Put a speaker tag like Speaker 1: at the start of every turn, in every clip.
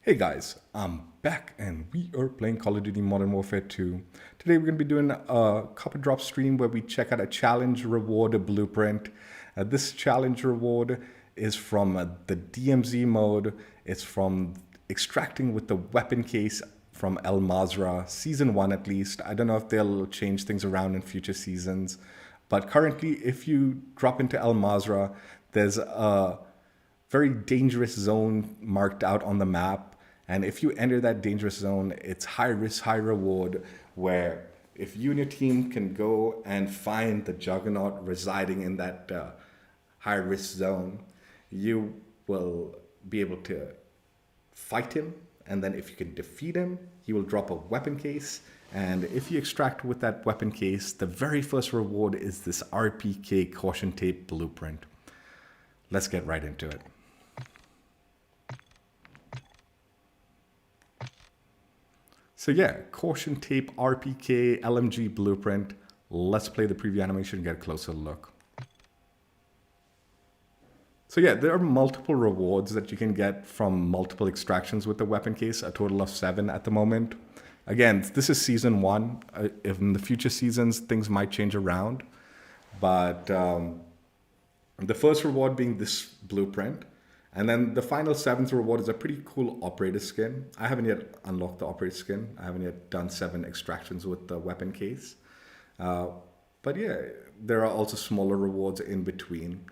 Speaker 1: Hey guys, I'm back and we are playing Call of Duty Modern Warfare 2. Today we're going to be doing a couple drop stream where we check out a challenge reward blueprint. This challenge reward is from the DMZ mode. It's from extracting with the weapon case from Al Mazrah, season 1 at least. I don't know if they'll change things around in future seasons. But currently, if you drop into Al Mazrah, there's a very dangerous zone marked out on the map. And if you enter that dangerous zone, it's high risk, high reward, where if you and your team can go and find the Juggernaut residing in that high risk zone, you will be able to fight him. And then if you can defeat him, he will drop a weapon case. And if you extract with that weapon case, the very first reward is this RPK Caution Tape blueprint. Let's get right into it. So yeah, Caution Tape, RPK, LMG blueprint. Let's play the preview animation and get a closer look. So yeah, there are multiple rewards that you can get from multiple extractions with the weapon case, a total of 7 at the moment. Again, this is season 1. If in the future seasons, things might change around. But the first reward being this blueprint. And then the final 7th reward is a pretty cool operator skin. I haven't yet unlocked the operator skin. I haven't yet done 7 extractions with the weapon case. But yeah, there are also smaller rewards in between.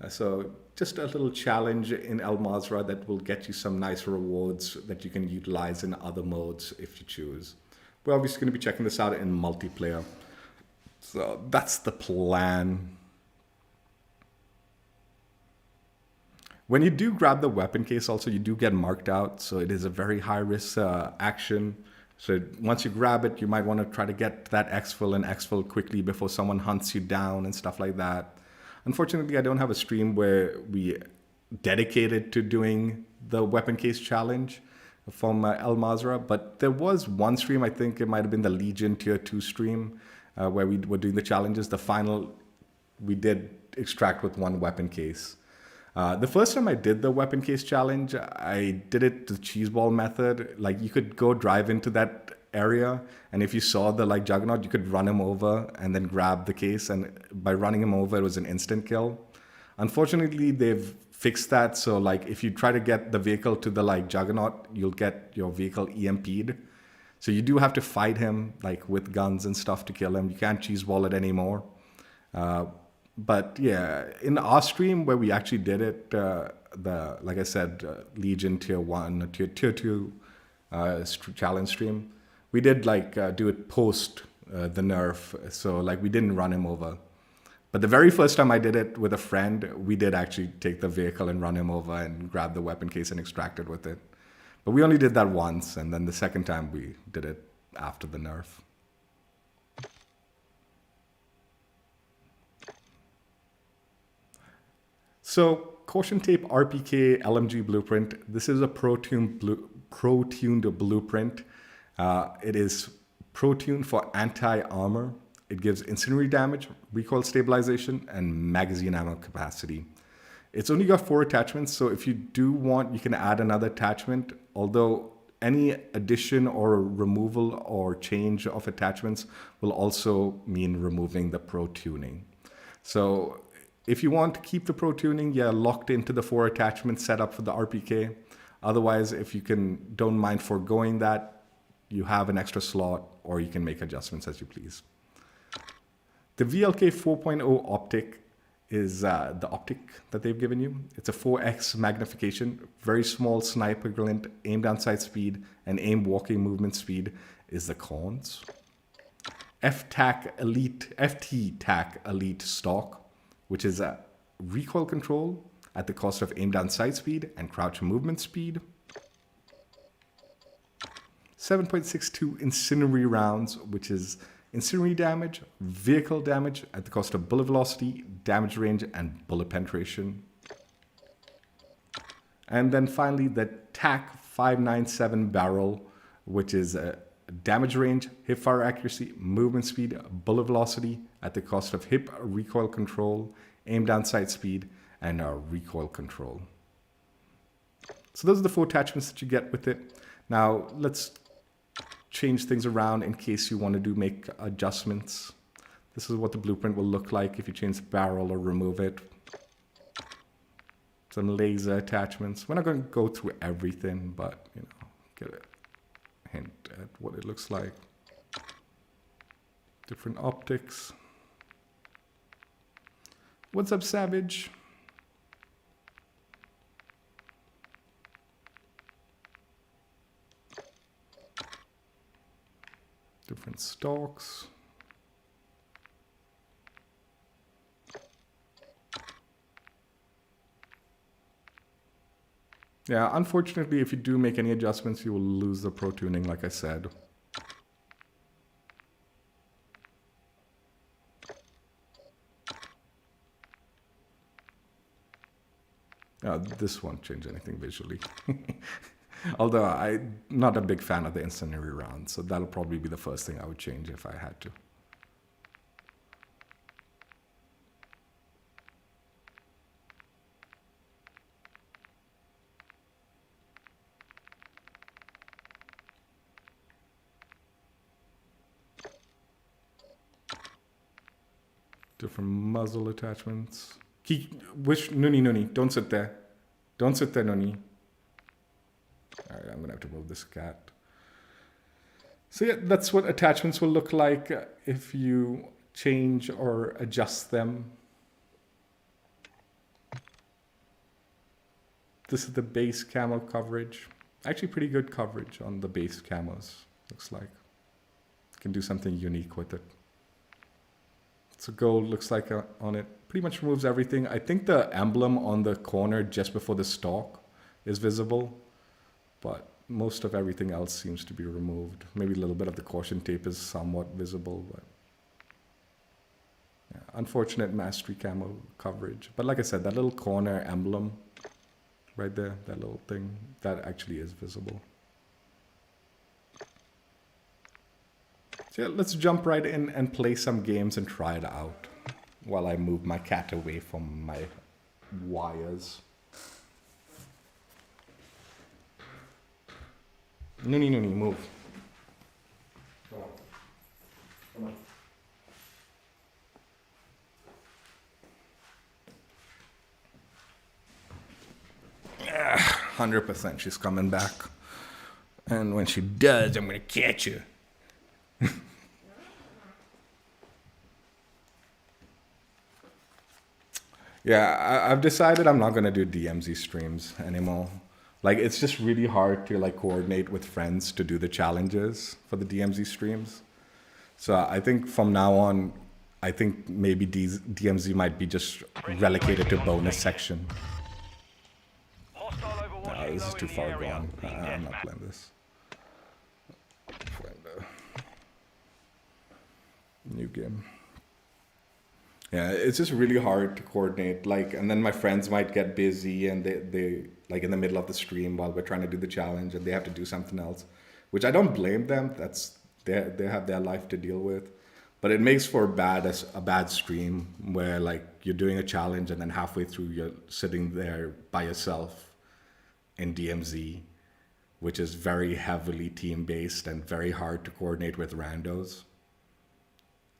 Speaker 1: So just a little challenge in Al Mazrah that will get you some nice rewards that you can utilize in other modes if you choose. We're obviously going to be checking this out in multiplayer. So that's the plan. When you do grab the weapon case also, you do get marked out. So it is a very high risk action. So once you grab it, you might want to try to get that exfil and exfil quickly before someone hunts you down and stuff like that. Unfortunately, I don't have a stream where we dedicated to doing the weapon case challenge from Al Mazrah, but there was one stream, I think it might have been the Legion Tier 2 stream, where we were doing the challenges. The final, we did extract with one weapon case. The first time I did the weapon case challenge, I did it the cheese ball method. Like you could go drive into that area, and if you saw the Juggernaut, you could run him over and then grab the case, and by running him over, it was an instant kill. Unfortunately, they've fixed that, so if you try to get the vehicle to the Juggernaut, you'll get your vehicle EMP'd. So you do have to fight him with guns and stuff to kill him. You can't cheese ball it anymore. But yeah, in our stream where we actually did it, like I said, Legion Tier 1, Tier 2 challenge stream, we did do it post the nerf, so we didn't run him over. But the very first time I did it with a friend, we did actually take the vehicle and run him over and grab the weapon case and extract it with it. But we only did that once, and then the second time we did it after the nerf. So Caution Tape RPK LMG blueprint. This is a pro-tuned blueprint. It is pro-tuned for anti-armor. It gives incendiary damage, recoil stabilization, and magazine ammo capacity. It's only got 4 attachments, so if you do want, you can add another attachment, although any addition or removal or change of attachments will also mean removing the pro-tuning. So if you want to keep the pro-tuning, you're locked into the 4 attachments set up for the RPK. Otherwise, if you don't mind foregoing that, you have an extra slot, or you can make adjustments as you please. The VLK 4.0 optic is the optic that they've given you. It's a 4x magnification, very small sniper glint, aim down sight speed, and aim walking movement speed is the cons. FT-TAC Elite stock, which is a recoil control at the cost of aim down sight speed and crouch movement speed. 7.62 incendiary rounds, which is incendiary damage, vehicle damage at the cost of bullet velocity, damage range, and bullet penetration. And then finally the TAC 597 barrel, which is a damage range, hip fire accuracy, movement speed, bullet velocity at the cost of hip recoil control, aim down sight speed, and recoil control. So those are the 4 attachments that you get with it. Now let's change things around in case you want to make adjustments. This is what the blueprint will look like if you change the barrel or remove it. Some laser attachments. We're not going to go through everything, but you know, get a hint at what it looks like. Different optics. What's up, Savage? Different stalks. Yeah, unfortunately, if you do make any adjustments, you will lose the pro tuning, like I said. This won't change anything visually. Although I'm not a big fan of the incendiary round, so that'll probably be the first thing I would change if I had to. Different muzzle attachments. Nuni, don't sit there. Don't sit there, Nuni. Alright, I'm gonna have to move this cat. So yeah, that's what attachments will look like if you change or adjust them. This is the base camo coverage. Actually pretty good coverage on the base camos, looks like. You can do something unique with it. So gold looks like on it. Pretty much removes everything. I think the emblem on the corner just before the stalk is visible, but most of everything else seems to be removed. Maybe a little bit of the caution tape is somewhat visible, but yeah, unfortunate mastery camo coverage. But like I said, that little corner emblem right there, that little thing, that actually is visible. So yeah, let's jump right in and play some games and try it out while I move my cat away from my wires. Nuni, move. Come on. Come on. 100% she's coming back. And when she does, I'm going to catch her. Yeah, I've decided I'm not going to do DMZ streams anymore. Like, it's just really hard to like coordinate with friends to do the challenges for the DMZ streams. So I think from now on, I think maybe DMZ might be just relegated to bonus section. No, this is too far gone. I'm not playing this. New game. Yeah, it's just really hard to coordinate. Like, and then my friends might get busy and they like in the middle of the stream while we're trying to do the challenge and they have to do something else, which I don't blame them. That's they have their life to deal with. But it makes for a bad stream where like you're doing a challenge and then halfway through you're sitting there by yourself in DMZ, which is very heavily team based and very hard to coordinate with randos.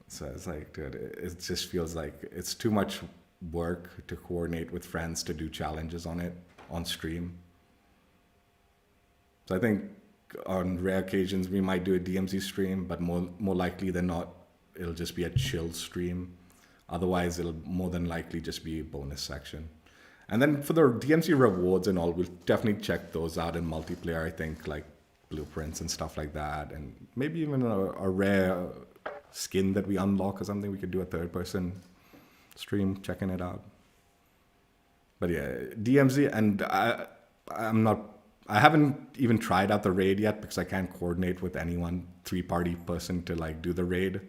Speaker 1: So it's like, dude, it just feels like it's too much work to coordinate with friends to do challenges on stream. So I think on rare occasions we might do a DMZ stream, but more likely than not, it'll just be a chill stream. Otherwise, it'll more than likely just be a bonus section. And then for the DMZ rewards and all, we'll definitely check those out in multiplayer, I think, like blueprints and stuff like that. And maybe even a rare skin that we unlock or something. We could do a third-person stream checking it out. But yeah, DMZ, and I haven't even tried out the raid yet because I can't coordinate with anyone, three-party person to like do the raid.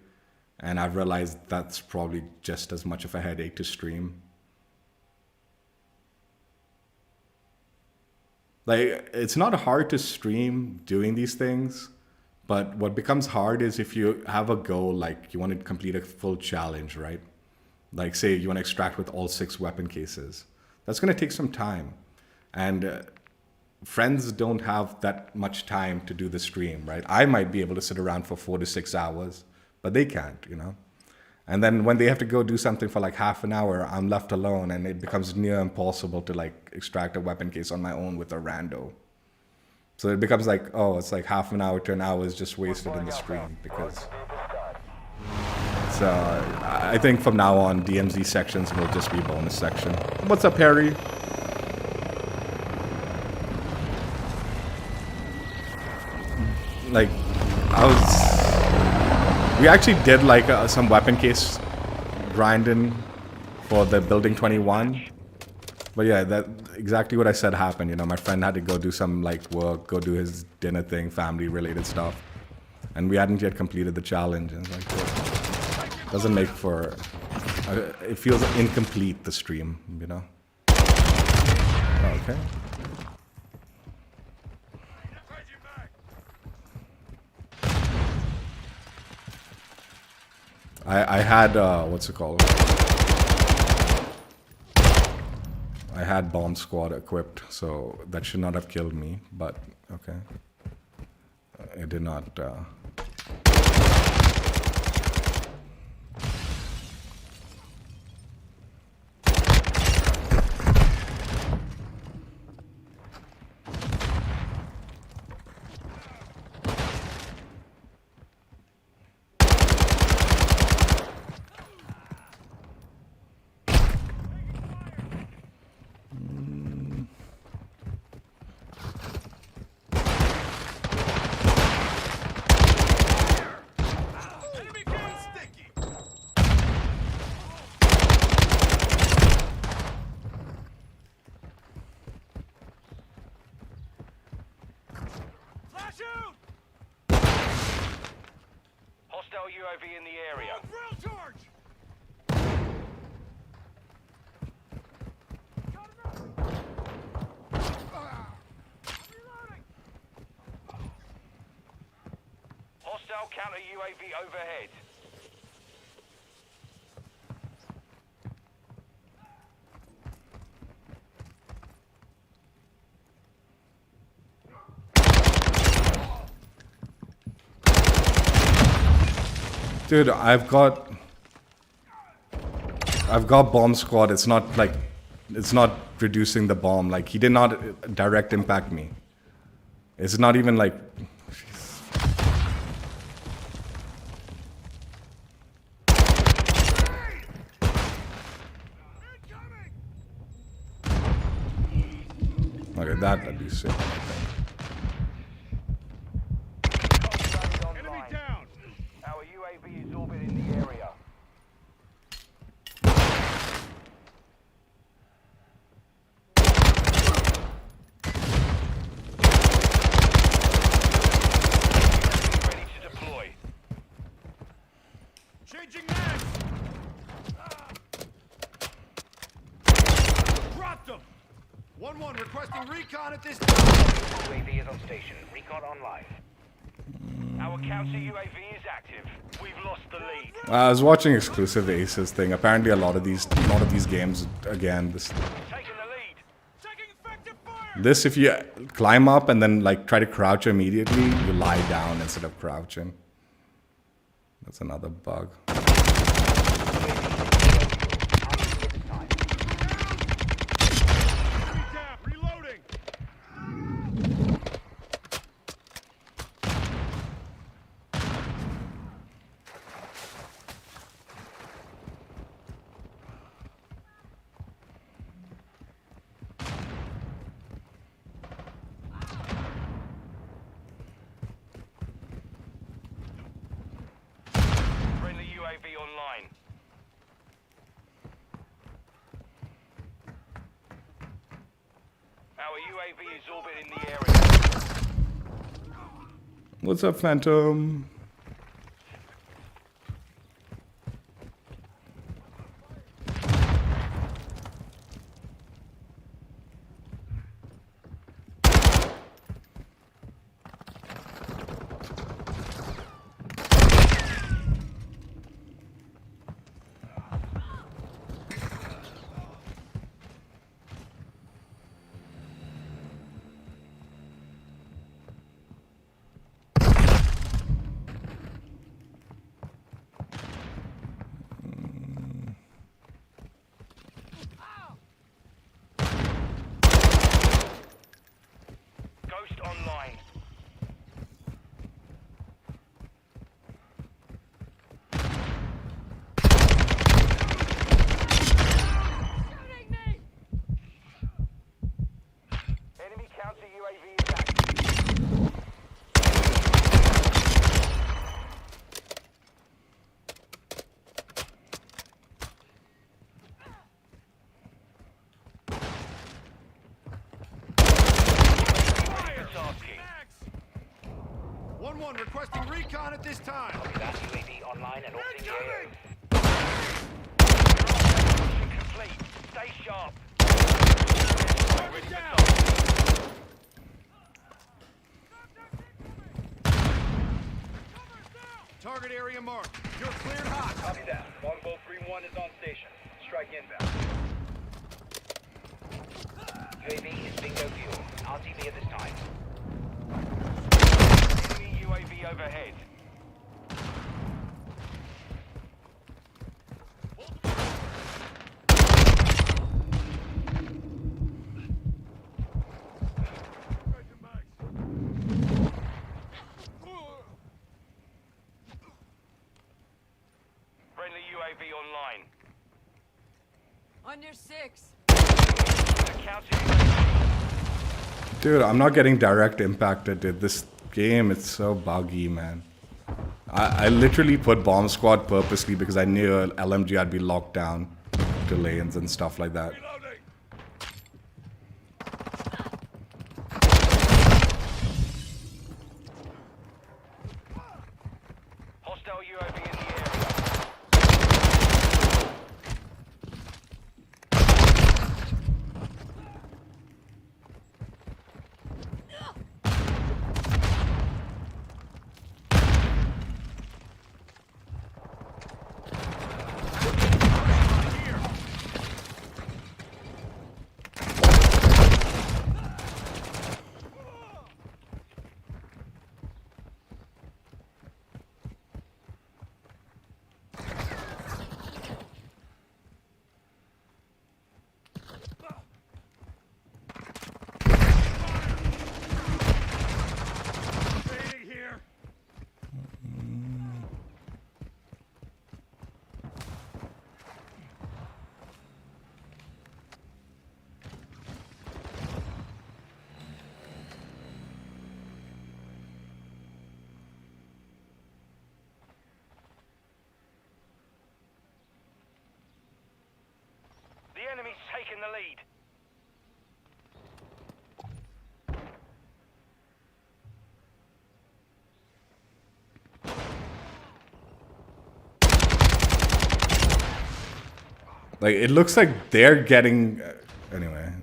Speaker 1: And I've realized that's probably just as much of a headache to stream. Like, it's not hard to stream doing these things, but what becomes hard is if you have a goal, like you want to complete a full challenge, right? Like say you want to extract with all 6 weapon cases. That's going to take some time. And friends don't have that much time to do the stream, right? I might be able to sit around for 4 to 6 hours, but they can't, you know? And then when they have to go do something for like half an hour, I'm left alone, and it becomes near impossible to like extract a weapon case on my own with a rando. So it becomes like, oh, it's like half an hour to an hour is just wasted in the stream because. So I think from now on, DMZ sections will just be bonus section. What's up, Harry? Like, we actually did like some weapon case grinding for the building 21. But yeah, that exactly what I said happened. You know, my friend had to go do some like work, go do his dinner thing, family related stuff. And we hadn't yet completed the challenge. And it's like, it doesn't make for, it feels incomplete, the stream, you know? Okay. I had, what's it called? I had bomb squad equipped, so that should not have killed me, but okay. It did not,
Speaker 2: Hostile UAV in the area. Drill charge! Hostile counter UAV overhead.
Speaker 1: dude, I've got bomb squad. It's not like, it's not reducing the bomb. Like, he did not direct impact me. It's not even like. Okay, that'd be sick.
Speaker 2: Enemy down. Our UAV is orbiting the area. Ready to deploy. Changing mags. Dropped him. 1-1 requesting recon at this time. UAV is on station. Recon online. Our counter UAV is active. We've lost the lead.
Speaker 1: I was watching exclusive Aces thing. Apparently, a lot of these games, again, this.
Speaker 2: Taking the lead. Taking effective fire.
Speaker 1: This, if you climb up and then like try to crouch immediately, you lie down instead of crouching. That's another bug.
Speaker 2: Reloading. Friendly UAV online. Our UAV is orbiting the area.
Speaker 1: What's up, Phantom?
Speaker 2: Outpost online. Enemy counter UAV is active. Tasking.
Speaker 3: 1-1 requesting recon at this time.
Speaker 2: Copy that. UAV online and orbiting the AO. Mission complete. Stay sharp. Ready for target.
Speaker 3: Target area marked. You're cleared hot.
Speaker 2: Copy that. Longbow 3-1 is on station. Strike inbound. UAV is bingo fuel. RTB at this time. Enemy UAV overhead. Friendly UAV online.
Speaker 4: On your 6.
Speaker 1: Dude, I'm not getting direct impacted, dude. This game, it's so buggy, man. I literally put bomb squad purposely because I knew LMG I'd be locked down to lanes and stuff like that.
Speaker 2: Hostile UAV in the area.
Speaker 3: Fading here.
Speaker 2: The enemy's taken the lead.
Speaker 1: Like, it looks like they're getting... anyway,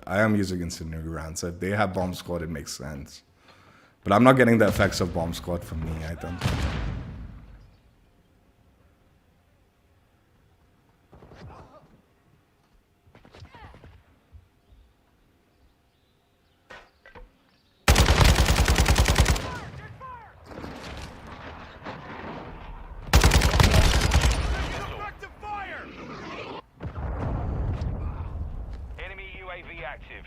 Speaker 1: I am using incendiary rounds, so if they have bomb squad, it makes sense. But I'm not getting the effects of bomb squad from me, I think.
Speaker 3: Effective fire.
Speaker 2: Enemy UAV active.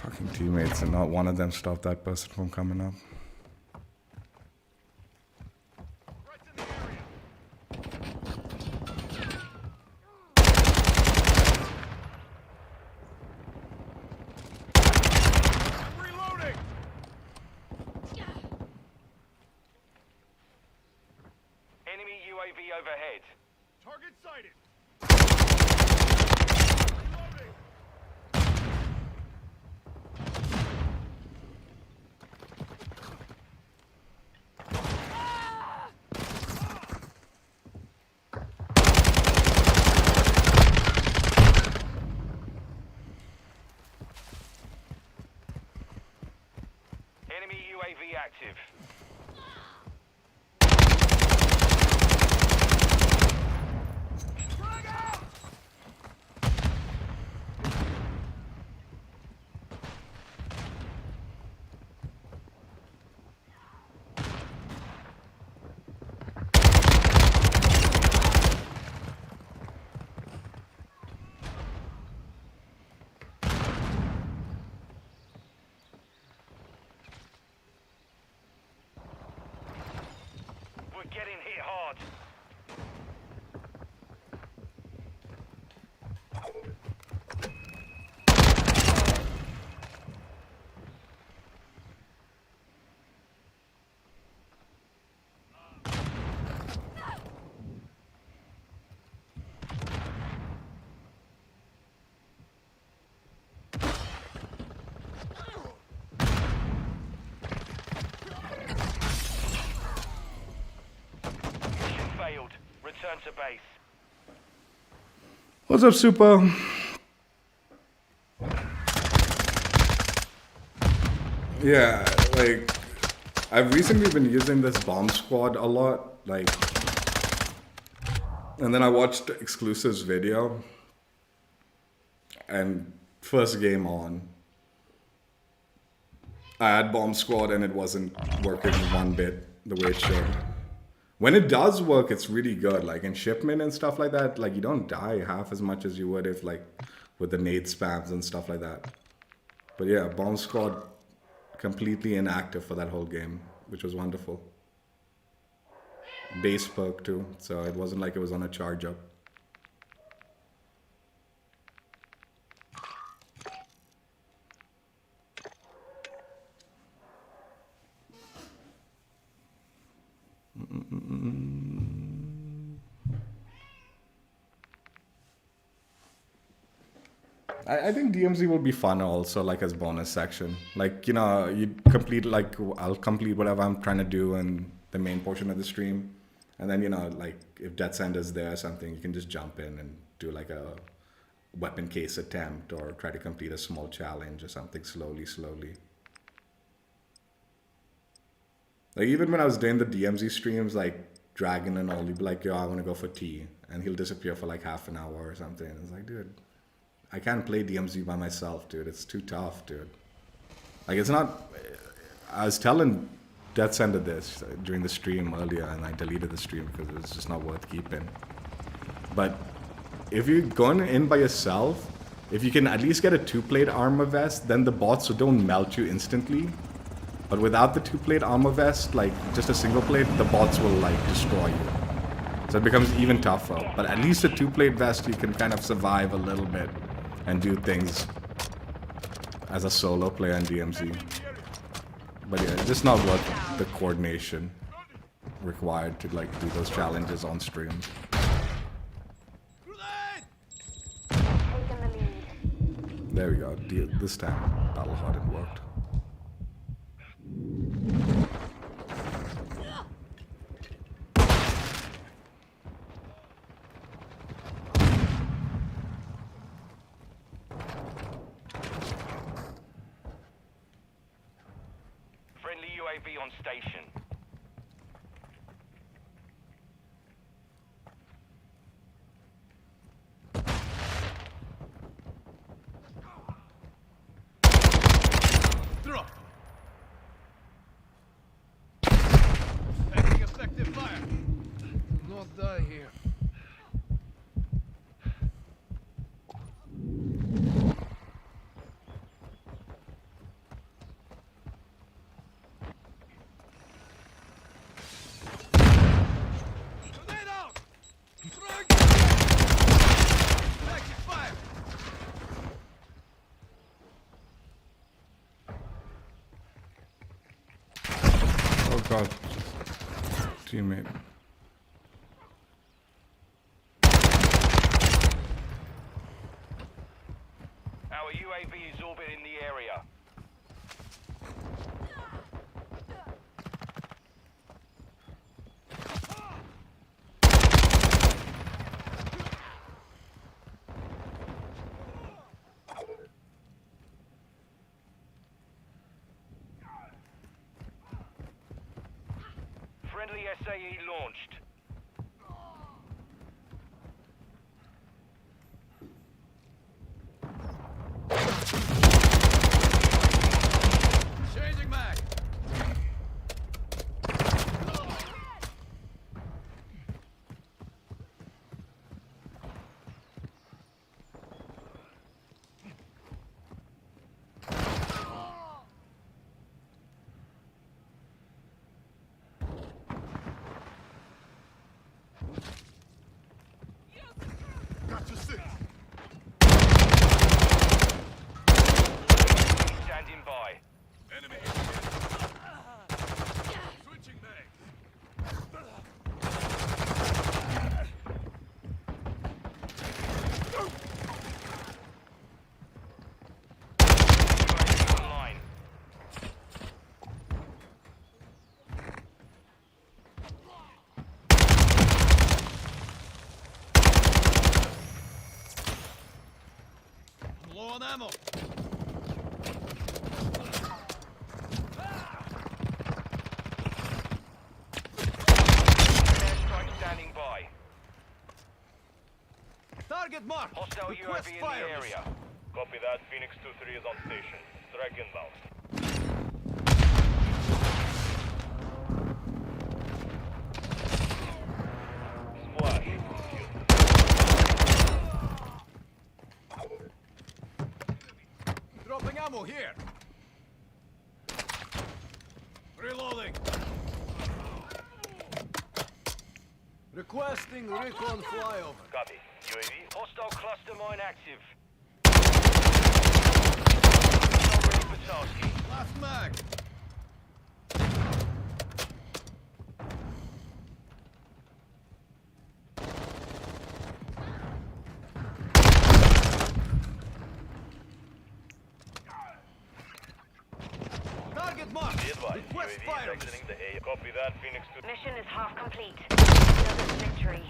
Speaker 1: Fucking teammates, and not one of them stopped that person from coming up.
Speaker 3: Threats in the area. I'm reloading.
Speaker 2: Enemy UAV overhead.
Speaker 3: Target sighted. Reloading.
Speaker 2: Enemy UAV active. We're getting hit hard. Mission failed. Return to base.
Speaker 1: What's up, Super? Yeah, like, I've recently been using this bomb squad a lot, like, and then I watched Exclusive's video, and first game on, I had bomb squad and it wasn't working one bit the way it should. When it does work, it's really good. Like in shipment and stuff like that, like you don't die half as much as you would if like with the nade spams and stuff like that. But yeah, bomb squad completely inactive for that whole game, which was wonderful. Base perk too, so it wasn't like it was on a charge up. I think DMZ will be fun also, like as bonus section. Like, you know, you complete, like, I'll complete whatever I'm trying to do in the main portion of the stream. And then, you know, like, if Death's End is there or something, you can just jump in and do like a weapon case attempt or try to complete a small challenge or something slowly. Like, even when I was doing the DMZ streams, like, Dragon and all, he'd be like, yo, I want to go for tea. And he'll disappear for like half an hour or something. And it's like, dude, I can't play DMZ by myself, dude. It's too tough, dude. Like, it's not... I was telling Death's End of this during the stream earlier, and I deleted the stream because it was just not worth keeping. But if you're going in by yourself, if you can at least get a 2-plate armor vest, then the bots don't melt you instantly. But without the 2-plate armor vest, like just a single plate, the bots will like destroy you. So it becomes even tougher. But at least a 2-plate vest, you can kind of survive a little bit and do things as a solo player in DMZ. But yeah, it's just not worth the coordination required to like do those challenges on stream. There we go. This time, Battle Hardened worked.
Speaker 2: Friendly UAV on station.
Speaker 3: Drop. Taking effective fire. Do not die here. Grenade out! Frag! Taking fire!
Speaker 1: Oh god. Teammate.
Speaker 2: Our UAV is orbiting the area. Friendly SAE launched.
Speaker 3: Changing mag. Got your six.
Speaker 2: Standing by.
Speaker 3: Enemy. Switching mag.
Speaker 2: UAV online.
Speaker 3: I'm low on ammo.
Speaker 2: Airstrike standing by.
Speaker 3: Target marked.
Speaker 2: Hostile
Speaker 3: Request
Speaker 2: UAV in
Speaker 3: fire.
Speaker 2: the area.
Speaker 5: Copy that. Phoenix 2-3 is on station. Strike inbound. Splash.
Speaker 3: Dropping ammo here. Reloading. Requesting recon flyover.
Speaker 5: Copy. UAV.
Speaker 2: Hostile cluster mine active. Hostile ready for tasking.
Speaker 3: Last mag. Target marked.
Speaker 5: Be advised.
Speaker 3: Request
Speaker 5: UAV is
Speaker 3: fire.
Speaker 5: exiting the A. Copy that. Phoenix 2.
Speaker 6: Mission is half complete. Another victory.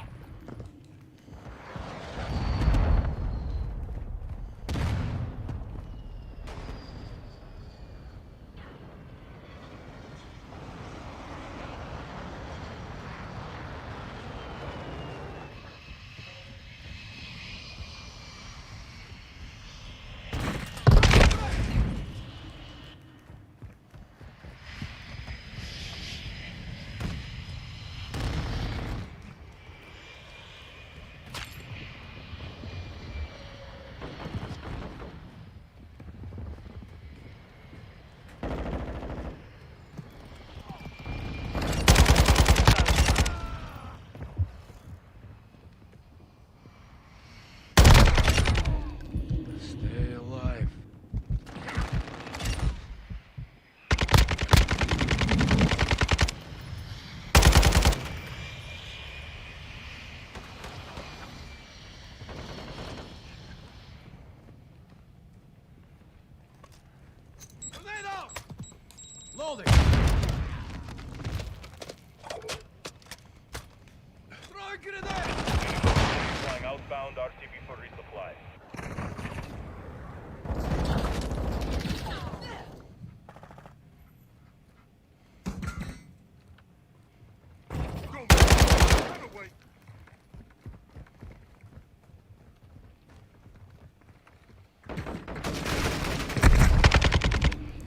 Speaker 3: Stay alive. Tornado! Loading. Throwing grenade!
Speaker 5: Flying outbound. RTB for resupply.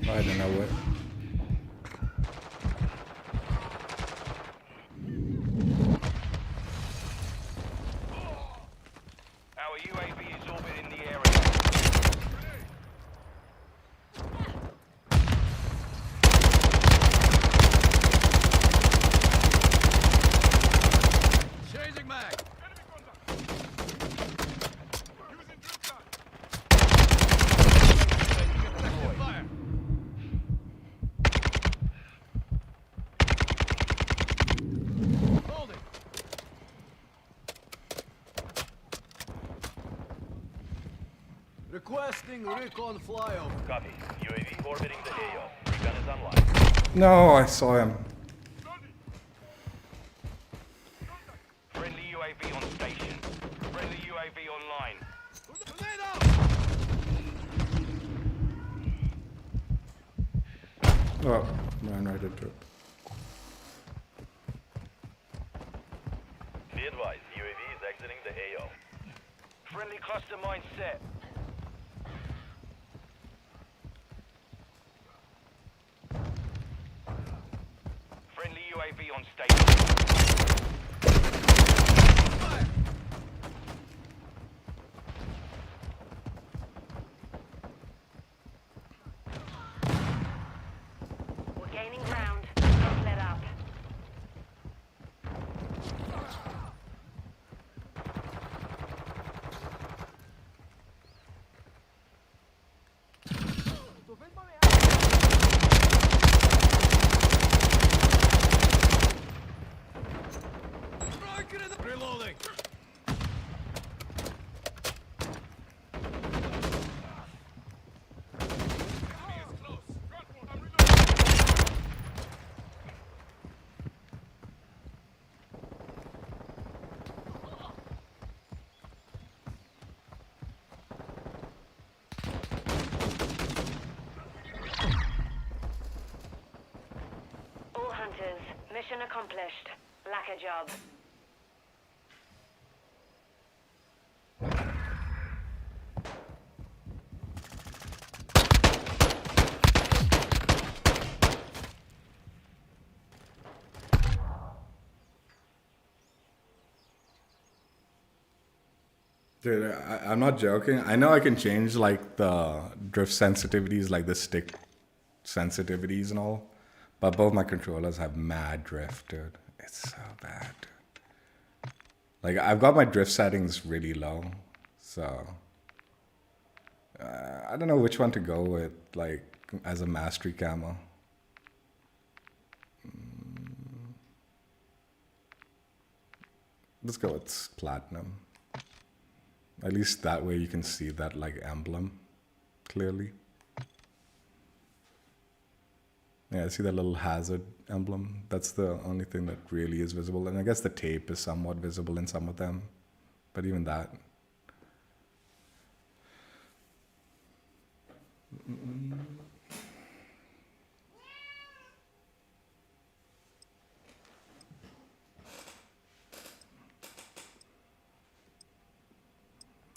Speaker 1: I don't know what.
Speaker 2: Our UAV is orbiting the area.
Speaker 3: Changing mag. Fire. Holding. Requesting recon flyover.
Speaker 5: Copy. UAV orbiting the AO. Recon is online.
Speaker 1: No, I saw him.
Speaker 2: Friendly UAV on station. Friendly UAV online.
Speaker 1: Oh, ran right into it.
Speaker 2: Friendly cluster mine set. Friendly UAV on station.
Speaker 6: We're gaining ground. Don't let up.
Speaker 3: Reloading.
Speaker 6: All hunters, mission accomplished. Lack a job.
Speaker 1: Dude, I'm not joking. I know I can change like the drift sensitivities, like the stick sensitivities and all, but both my controllers have mad drift, dude. It's so bad, dude. Like I've got my drift settings really low, so I don't know which one to go with, like as a mastery camo. Let's go with platinum. At least that way you can see that like emblem clearly. Yeah, see that little hazard emblem? That's the only thing that really is visible. And I guess the tape is somewhat visible in some of them, but even that.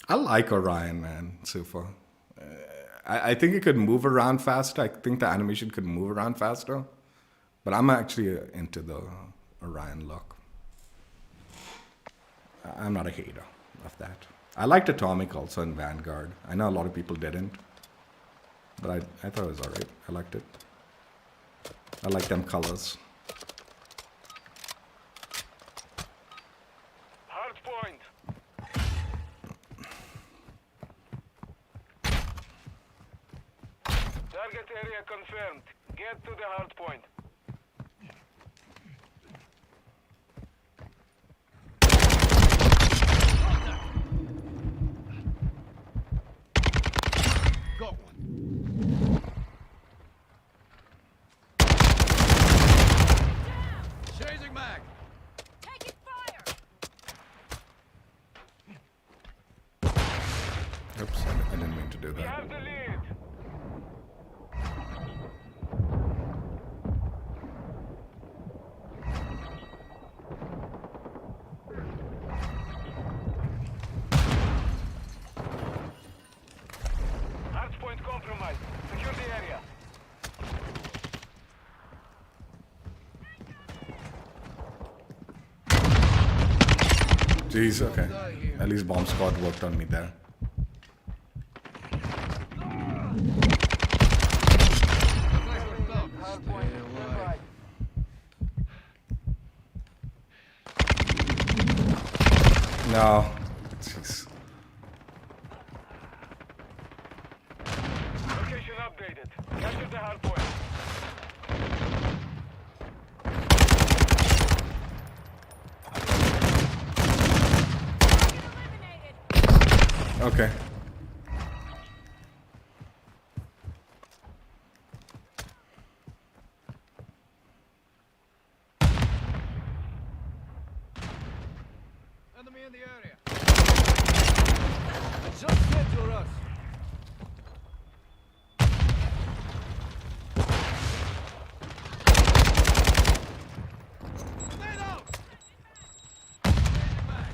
Speaker 1: I like Orion, man, so far. I think it could move around faster. I think the animation could move around faster. But I'm actually into the Orion look. I'm not a hater of that. I liked Atomic also in Vanguard. I know a lot of people didn't. But I thought it was alright. I liked it. I like them colors.
Speaker 2: Hard point. Target area confirmed. Get to the hard point.
Speaker 3: Got one. Chasing mag.
Speaker 4: Taking fire!
Speaker 1: Oops, I didn't mean to do
Speaker 2: We
Speaker 1: that.
Speaker 2: have the lead. Hard point compromised. Secure the area.
Speaker 1: Jeez, okay. At least bomb squad worked on me there. No. Jeez.
Speaker 2: Location updated. Capture the hard point.
Speaker 4: Eliminated!
Speaker 1: Okay.
Speaker 3: Enemy in the area. Just get to us. Grenade out. Chasing mag.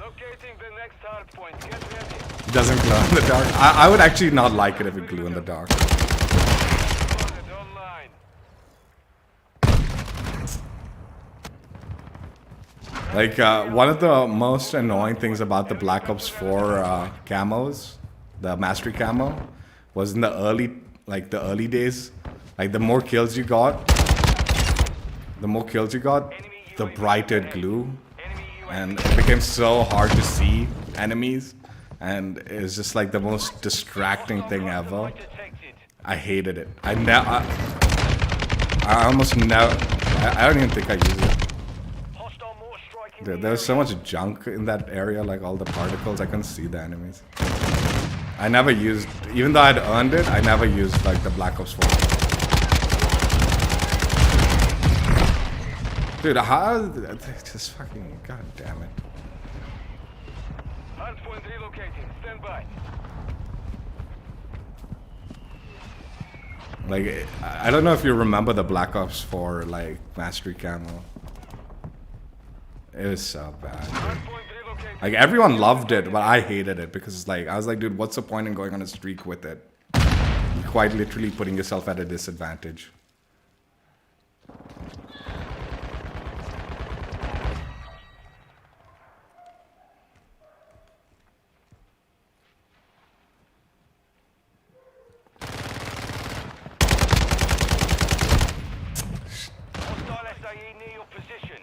Speaker 2: Locating the next hard point. Get ready.
Speaker 1: It doesn't glow in the dark. I would actually not like it if it glue in the dark.
Speaker 2: Spotted online.
Speaker 1: Like, one of the most annoying things about the Black Ops 4 camos, the Mastery camo, was in the early days. Like, the more kills you got, the brighter it glue. And it became so hard to see enemies. And it's just like the most distracting thing ever. I hated it. I almost never... I don't even think I used it. Dude, there was so much junk in that area, like all the particles, I couldn't see the enemies. I never used, even though I'd earned it, I never used like the Black Ops 4. Dude, how, just fucking, god damn it.
Speaker 2: Hardpoint relocating. Stand by.
Speaker 1: Like, I don't know if you remember the Black Ops 4, like, Mastery camo. It was so bad, dude. Like, everyone loved it, but I hated it because, like, I was like, dude, what's the point in going on a streak with it? You're quite literally putting yourself at a disadvantage.
Speaker 2: Hostile SAE near your position.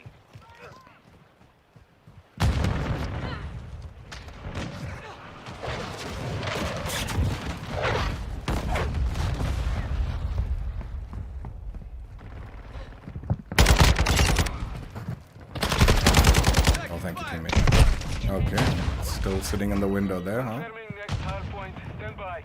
Speaker 1: Oh, thank you, teammate. Okay, still sitting in the window there, huh?
Speaker 2: Confirming next hardpoint. Stand by.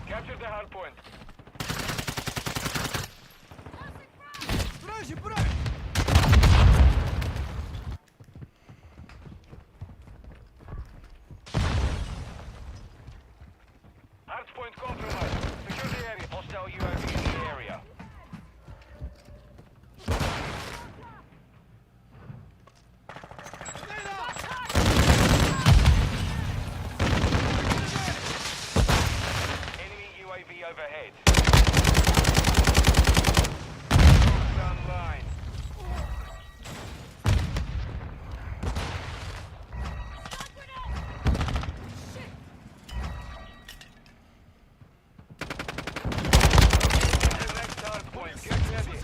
Speaker 2: Capture the hardpoint. Hardpoint compromised. Secure the area. Hostile UAV in the area. Enemy UAV overhead. Online. The next hardpoint. Get ready.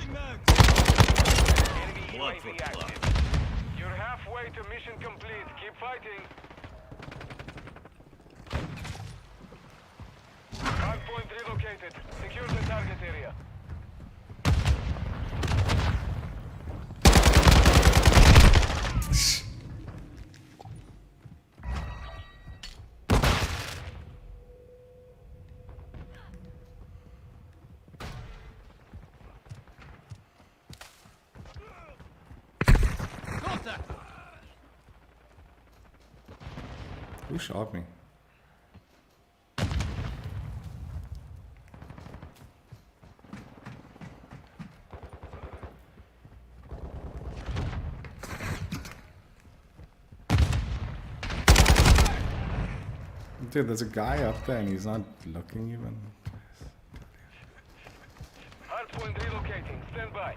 Speaker 2: Enemy UAV active. You're halfway to mission complete. Keep fighting. Hardpoint relocated. Secure the target area.
Speaker 1: Who shot me? Dude, there's a guy up there and he's not looking even.
Speaker 2: Hardpoint relocating. Stand by.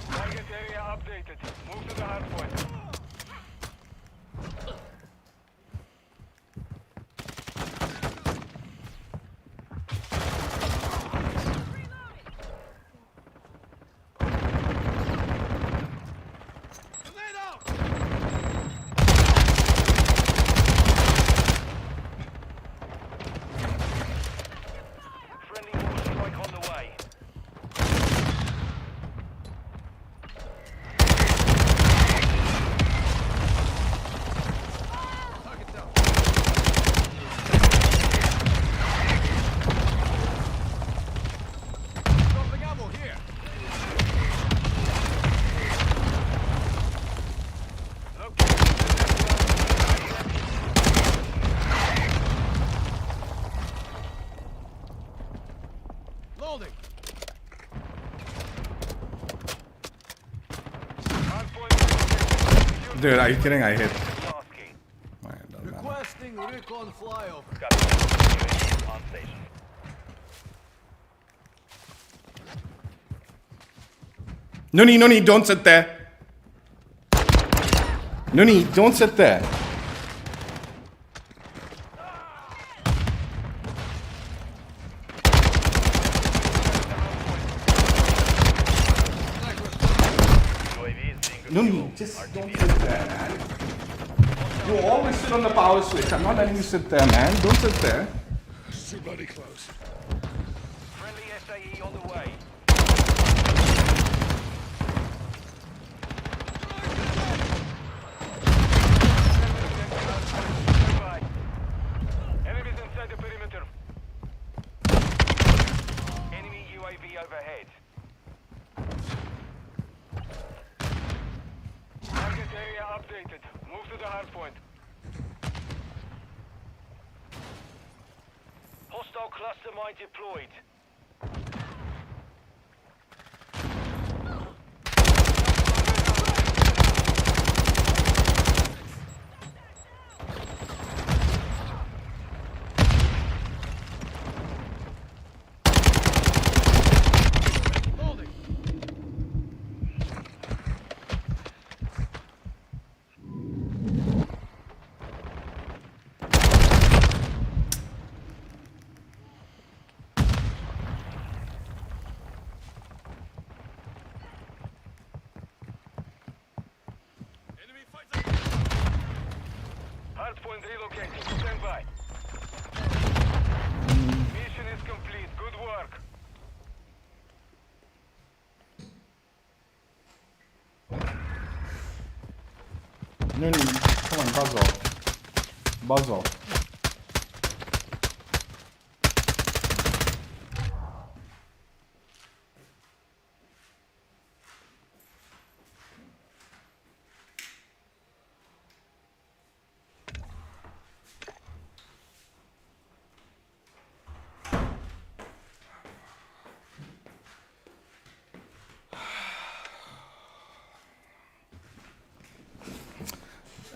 Speaker 2: Target area updated. Move to the hardpoint.
Speaker 1: Dude, are you kidding? I hit.
Speaker 5: Task key.
Speaker 1: Alright, doesn't matter.
Speaker 3: Requesting recon flyover.
Speaker 5: Got UAV on station.
Speaker 1: Nuni, don't sit there. Nuni, don't sit there.
Speaker 5: UAV is being
Speaker 1: Nuni, just don't sit there, man. You always sit on the power switch. I'm not letting you sit there, man. Don't sit there.
Speaker 3: Too bloody close.
Speaker 2: Friendly SAE on the way. Enemies inside the perimeter. Enemy UAV overhead. Target area updated. Move to the hard point. Hostile cluster mine deployed.
Speaker 3: Holding. Enemy fighter.
Speaker 2: Hard point relocating. Stand by. Mission is complete. Good work.
Speaker 1: Nuni, come on, buzz off. Buzz off.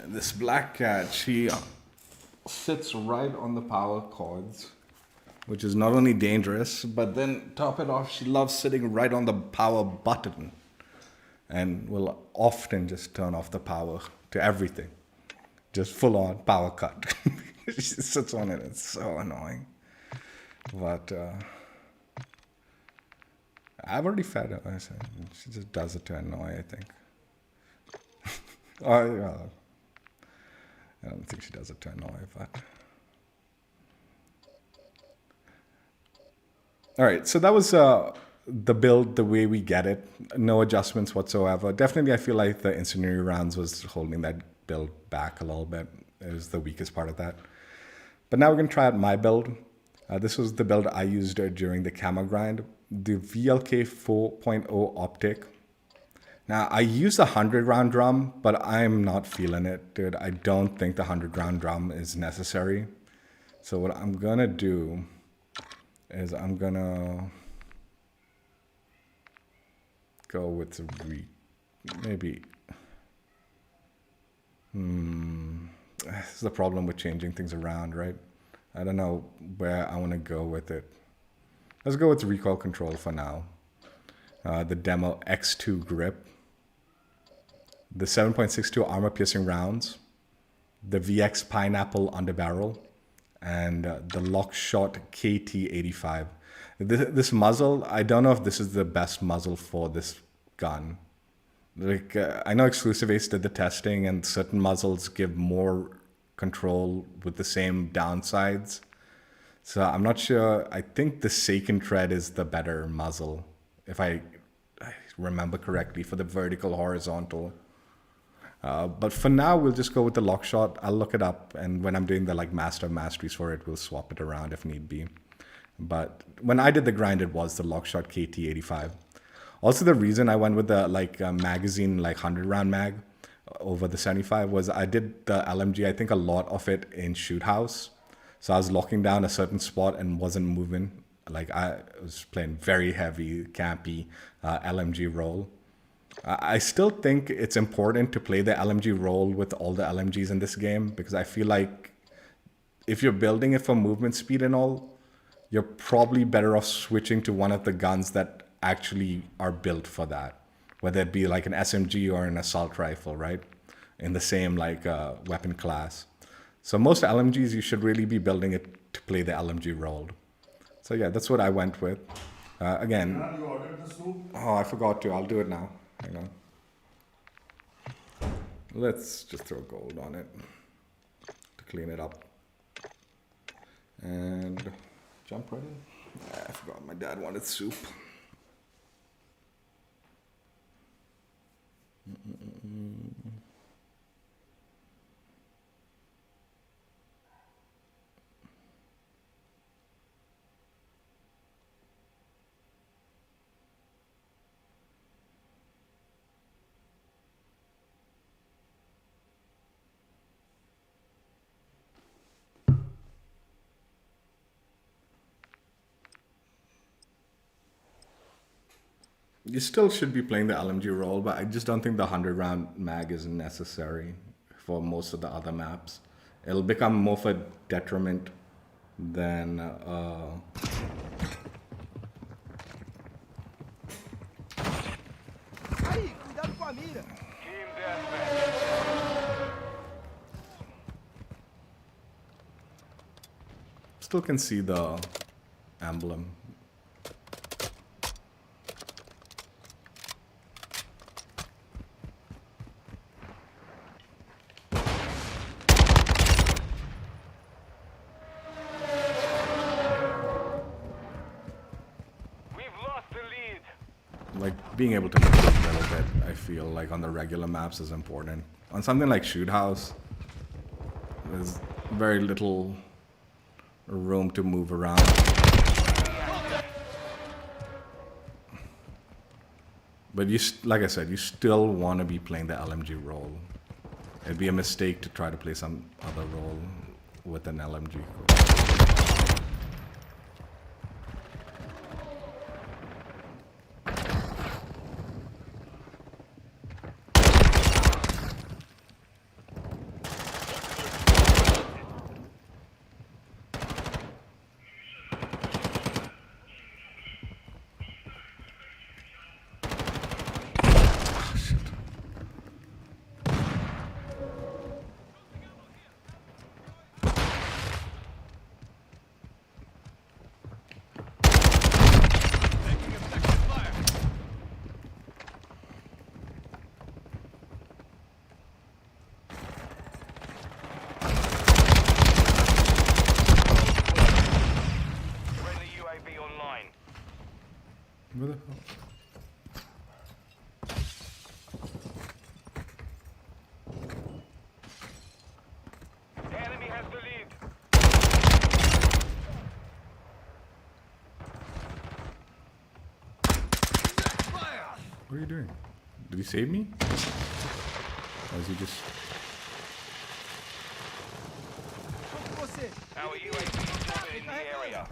Speaker 1: This black cat, she sits right on the power cords, which is not only dangerous, but then top it off, she loves sitting right on the power button and will often just turn off the power to everything. Just full on power cut. She sits on it, it's so annoying. But I've already fed her. I said, she just does it to annoy, I think. I don't think she does it to annoy, but... Alright, so that was the build, the way we get it. No adjustments whatsoever. Definitely, I feel like the incendiary rounds was holding that build back a little bit. It was the weakest part of that. But now we're going to try out my build. This was the build I used during the camo grind. The VLK 4.0 optic. Now, I use a 100-round drum, but I'm not feeling it, dude. I don't think the 100-round drum is necessary. So what I'm going to do is I'm going to go with the maybe... This is the problem with changing things around, right? I don't know where I want to go with it. Let's go with the recoil control for now. The Demo X2 grip. The 7.62 armor piercing rounds, the VX Pineapple underbarrel, and the Lockshot KT85. This muzzle, I don't know if this is the best muzzle for this gun. Like I know Exclusive Ace did the testing, and certain muzzles give more control with the same downsides. So I'm not sure. I think the Seiken Tread is the better muzzle, if I remember correctly, for the vertical horizontal. But for now, we'll just go with the Lockshot. I'll look it up, and when I'm doing the Master of Masteries for it, we'll swap it around if need be. But when I did the grind, it was the Lockshot KT85. Also, the reason I went with the magazine 100-round mag over the 75 was I did the LMG, I think a lot of it in shoot house. So I was locking down a certain spot and wasn't moving. I was playing very heavy, campy LMG roll. I still think it's important to play the LMG role with all the LMGs in this game, because I feel like if you're building it for movement speed and all, you're probably better off switching to one of the guns that actually are built for that, whether it be like an SMG or an assault rifle, right? In the same like weapon class. So most LMGs, you should really be building it to play the LMG role. So yeah, that's what I went with. Again,
Speaker 3: You ordered the soup?
Speaker 1: oh, I forgot to. I'll do it now. Hang on. Let's just throw gold on it to clean it up. And jump right in. I forgot my dad wanted soup. You still should be playing the LMG role, but I just don't think the 100-round mag is necessary for most of the other maps. It'll become more of a detriment than...
Speaker 3: Aí, cuidado com a mira.
Speaker 2: Team deathmatch.
Speaker 1: Still can see the emblem. Like being able to move a little bit, I feel like on the regular maps is important. On something like Shoot House, there's very little room to move around. But you, like I said, you still want to be playing the LMG role. It'd be a mistake to try to play some other role with an LMG. Where the hell?
Speaker 2: Enemy has the lead.
Speaker 1: What are you doing? Did he save me? Or is he just...
Speaker 2: Our UAV is orbiting the area.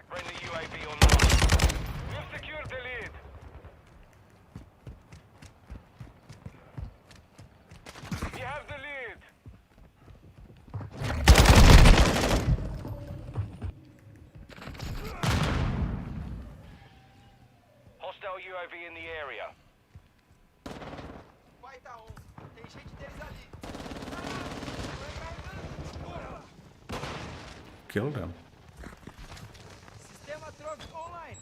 Speaker 2: Friendly UAV online. We've secured the lead. We have the lead. Hostile UAV in the area.
Speaker 3: Vai tá on. Tem gente deles ali.
Speaker 1: Killed him.
Speaker 3: Sistema Trox online.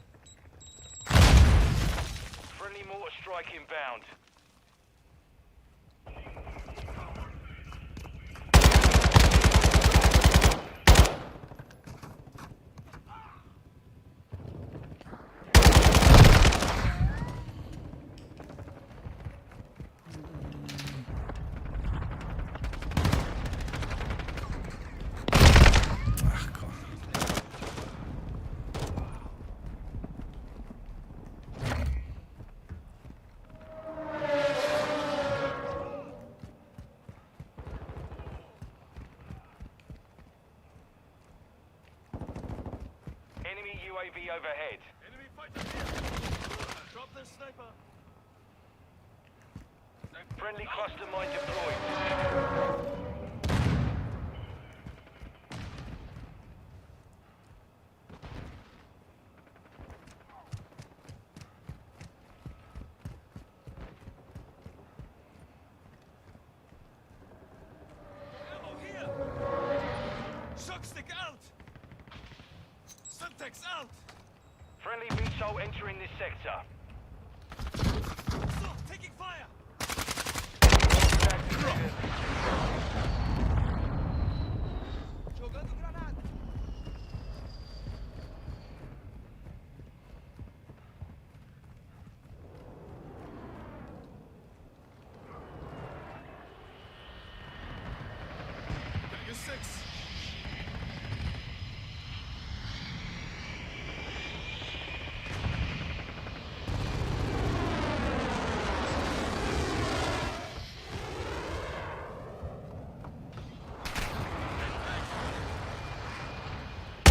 Speaker 2: Friendly mortar strike inbound. UAV overhead.
Speaker 3: Enemy fighter here. Drop the sniper.
Speaker 2: Friendly cluster mine deployed.
Speaker 3: Ammo here. Shock stick out. Syntax out.
Speaker 2: Friendly VTOL entering this sector.
Speaker 3: Stop taking fire. Jogando granada. Tiger 6.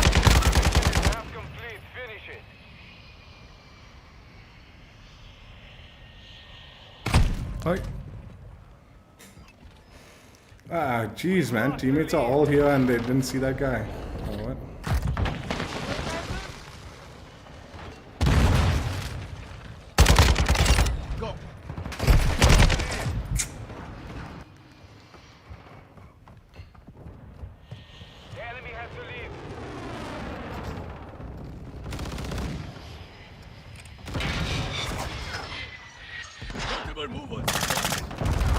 Speaker 2: Half complete. Finish it.
Speaker 1: Hi. Ah, jeez, man. Teammates are all here and they didn't see that guy. Oh, what?
Speaker 3: Go.
Speaker 2: The enemy has the lead.
Speaker 3: Multiple movers.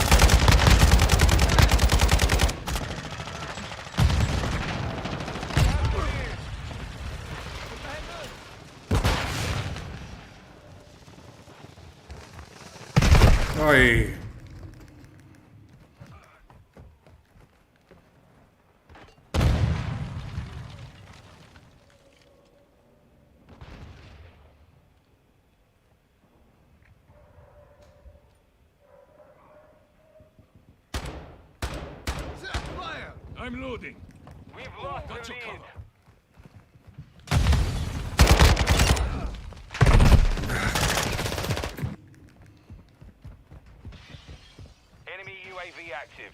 Speaker 1: Oi.
Speaker 3: Set fire. I'm loading.
Speaker 2: We've lost
Speaker 3: Got
Speaker 2: the
Speaker 3: your
Speaker 2: lead.
Speaker 3: cover.
Speaker 2: Enemy UAV active.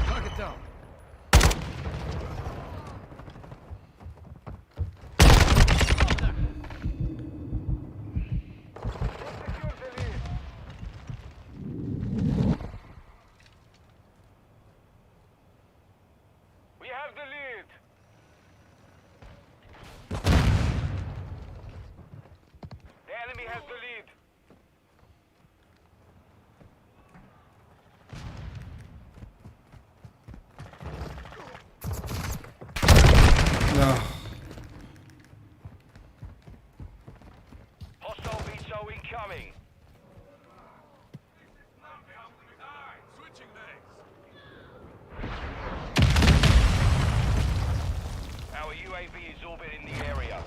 Speaker 3: Target down.
Speaker 2: We have the lead. The enemy has the lead.
Speaker 1: No.
Speaker 2: Hostile VTOL incoming.
Speaker 3: Switching legs.
Speaker 2: Our UAV is orbiting the area.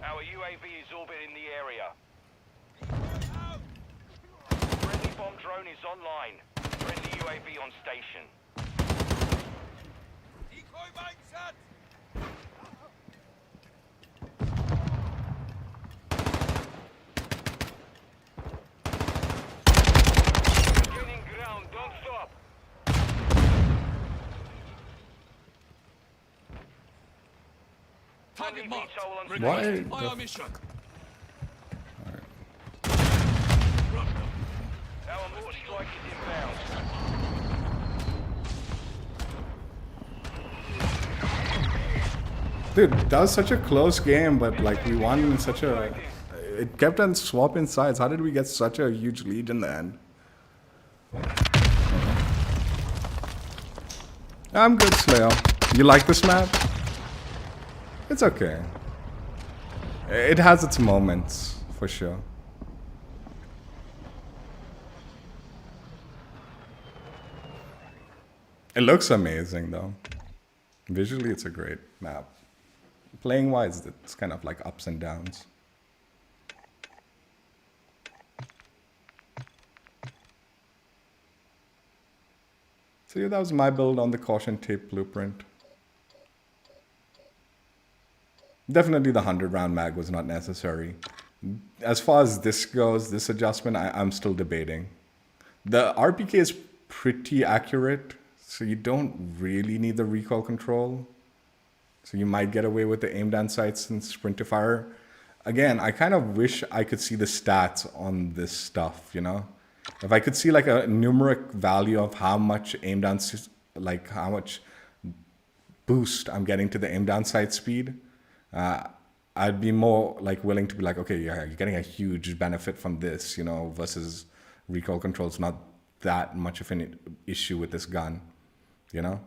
Speaker 2: Our UAV is orbiting the area. Friendly bomb drone is online. Friendly UAV on station.
Speaker 3: Decoy mine set.
Speaker 2: Gaining ground, don't stop.
Speaker 3: Target marked.
Speaker 2: VTOL on
Speaker 1: Why?
Speaker 3: Request
Speaker 1: the
Speaker 3: fire
Speaker 1: f-
Speaker 3: mission.
Speaker 1: Dude, that was such a close game, but like we won in such a... It kept on swapping sides. How did we get such a huge lead in the end? I'm good, Slayer. You like this map? It's okay. It has its moments, for sure. It looks amazing, though. Visually, it's a great map. Playing-wise, it's kind of like ups and downs. So yeah, that was my build on the Caution Tape blueprint. Definitely the 100-round mag was not necessary. As far as this goes, this adjustment, I'm still debating. The RPK is pretty accurate, so you don't really need the recoil control. So you might get away with the aim down sights and sprint to fire. Again, I kind of wish I could see the stats on this stuff, you know? If I could see like a numeric value of how much aim down, like how much boost I'm getting to the aim down sight speed, I'd be more like willing to be like, okay, yeah, you're getting a huge benefit from this, you know, versus recoil control's not that much of an issue with this gun, you know?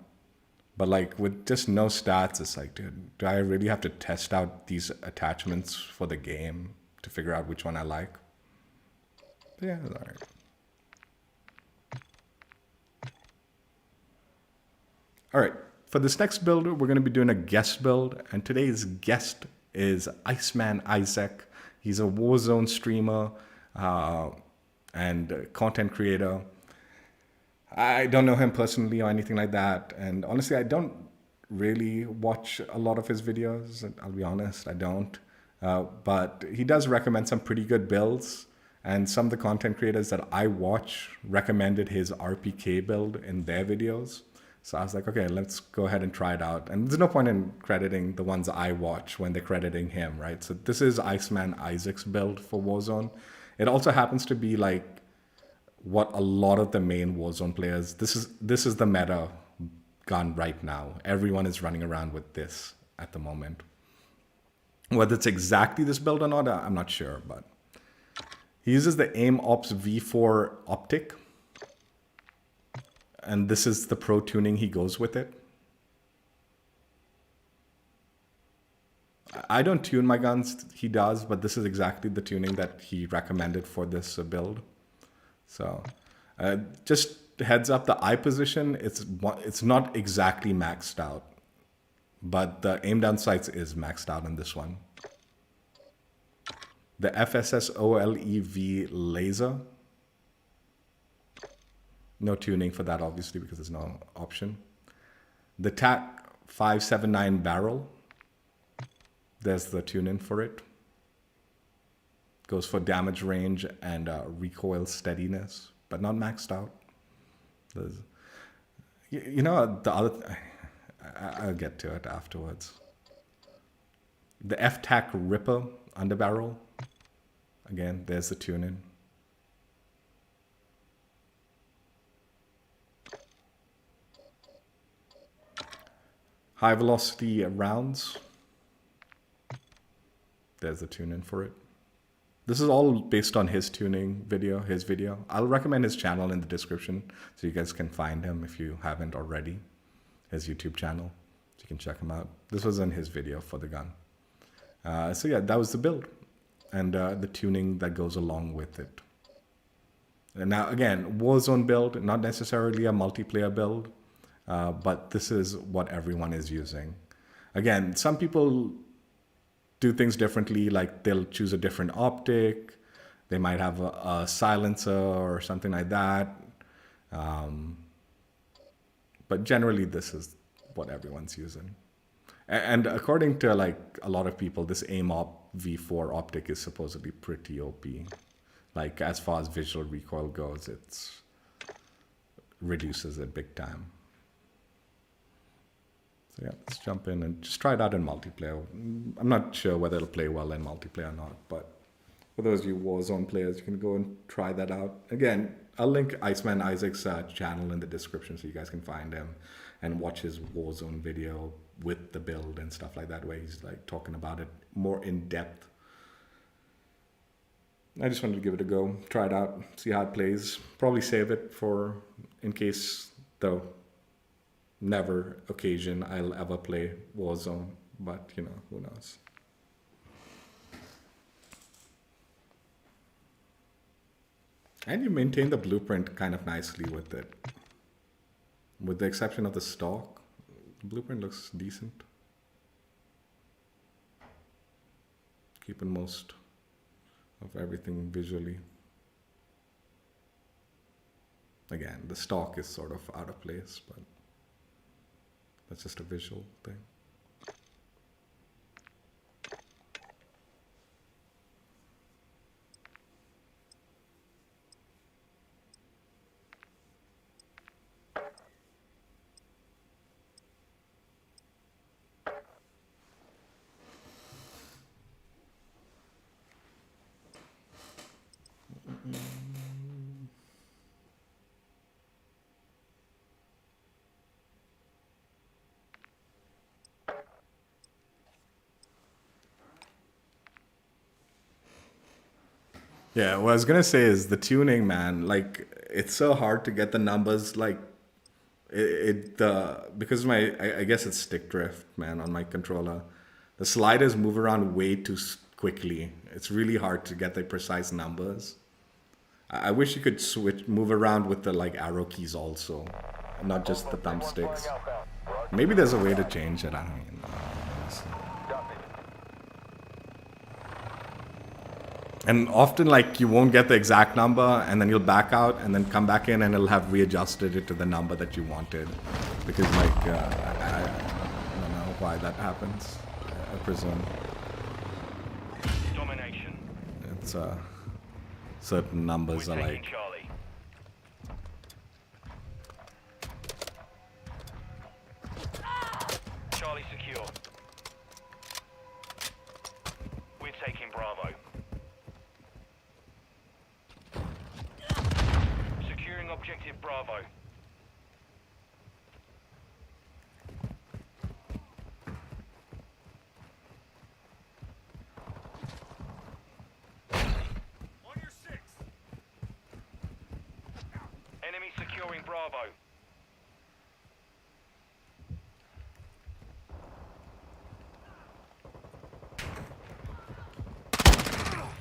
Speaker 1: But like with just no stats, it's like, dude, do I really have to test out these attachments for the game to figure out which one I like? But yeah, it's all right. All right, for this next build, we're going to be doing a guest build, and today's guest is IceManIsaac. He's a Warzone streamer and content creator. I don't know him personally or anything like that, and honestly, I don't really watch a lot of his videos. I'll be honest, I don't. But he does recommend some pretty good builds, and some of the content creators that I watch recommended his RPK build in their videos. So I was like, okay, let's go ahead and try it out. And there's no point in crediting the ones I watch when they're crediting him, right? So this is IceManIsaac's build for Warzone. It also happens to be like what a lot of the main Warzone players, this is the meta gun right now. Everyone is running around with this at the moment. Whether it's exactly this build or not, I'm not sure, but he uses the Aim Ops V4 optic. And this is the pro tuning he goes with it. I don't tune my guns, he does, but this is exactly the tuning that he recommended for this build. So just heads up, the eye position, it's not exactly maxed out, but the aim down sights is maxed out in this one. The FSS OLEV laser, no tuning for that, obviously, because there's no option. The TAC 579 barrel, there's the tune-in for it. Goes for damage range and recoil steadiness, but not maxed out. There's, you know, the other, I'll get to it afterwards. The F-TAC Ripper underbarrel, again, there's the tune-in. High velocity rounds. There's the tune-in for it. This is all based on his tuning video, his video. I'll recommend his channel in the description so you guys can find him if you haven't already. His YouTube channel, so you can check him out. This was in his video for the gun. So yeah, that was the build and the tuning that goes along with it. And now again, Warzone build, not necessarily a multiplayer build. But this is what everyone is using. Again, some people do things differently, like they'll choose a different optic. They might have a silencer or something like that. But generally, this is what everyone's using. And according to like a lot of people, this Aim Op V4 optic is supposedly pretty OP. Like as far as visual recoil goes, it reduces it big time. So yeah, let's jump in and just try it out in multiplayer. I'm not sure whether it'll play well in multiplayer or not, but for those of you Warzone players, you can go and try that out. Again, I'll link IceManIsaac's channel in the description so you guys can find him and watch his Warzone video with the build and stuff like that, where he's like talking about it more in depth. I just wanted to give it a go, try it out, see how it plays. Probably save it for in case the never occasion I'll ever play Warzone, but you know, who knows. And you maintain the blueprint kind of nicely with it. With the exception of the stock, the blueprint looks decent. Keeping most of everything visually. Again, the stock is sort of out of place, but that's just a visual thing. Yeah, what I was gonna say is the tuning, man. Like, it's so hard to get the numbers. Like, because I guess it's stick drift, man, on my controller. The sliders move around way too quickly. It's really hard to get the precise numbers. I wish you could move around with the like arrow keys also, not just the thumbsticks. Maybe there's a way to change it. I don't even know. And often, like, you won't get the exact number, and then you'll back out, and then come back in, and it'll have readjusted it to the number that you wanted. Because, like, I don't know why that happens. I presume
Speaker 5: Domination.
Speaker 1: it's certain numbers
Speaker 5: We're
Speaker 1: are
Speaker 5: taking
Speaker 1: like.
Speaker 5: Charlie. Charlie secure. We're taking Bravo. Securing objective Bravo.
Speaker 3: On your six.
Speaker 5: Enemy securing Bravo.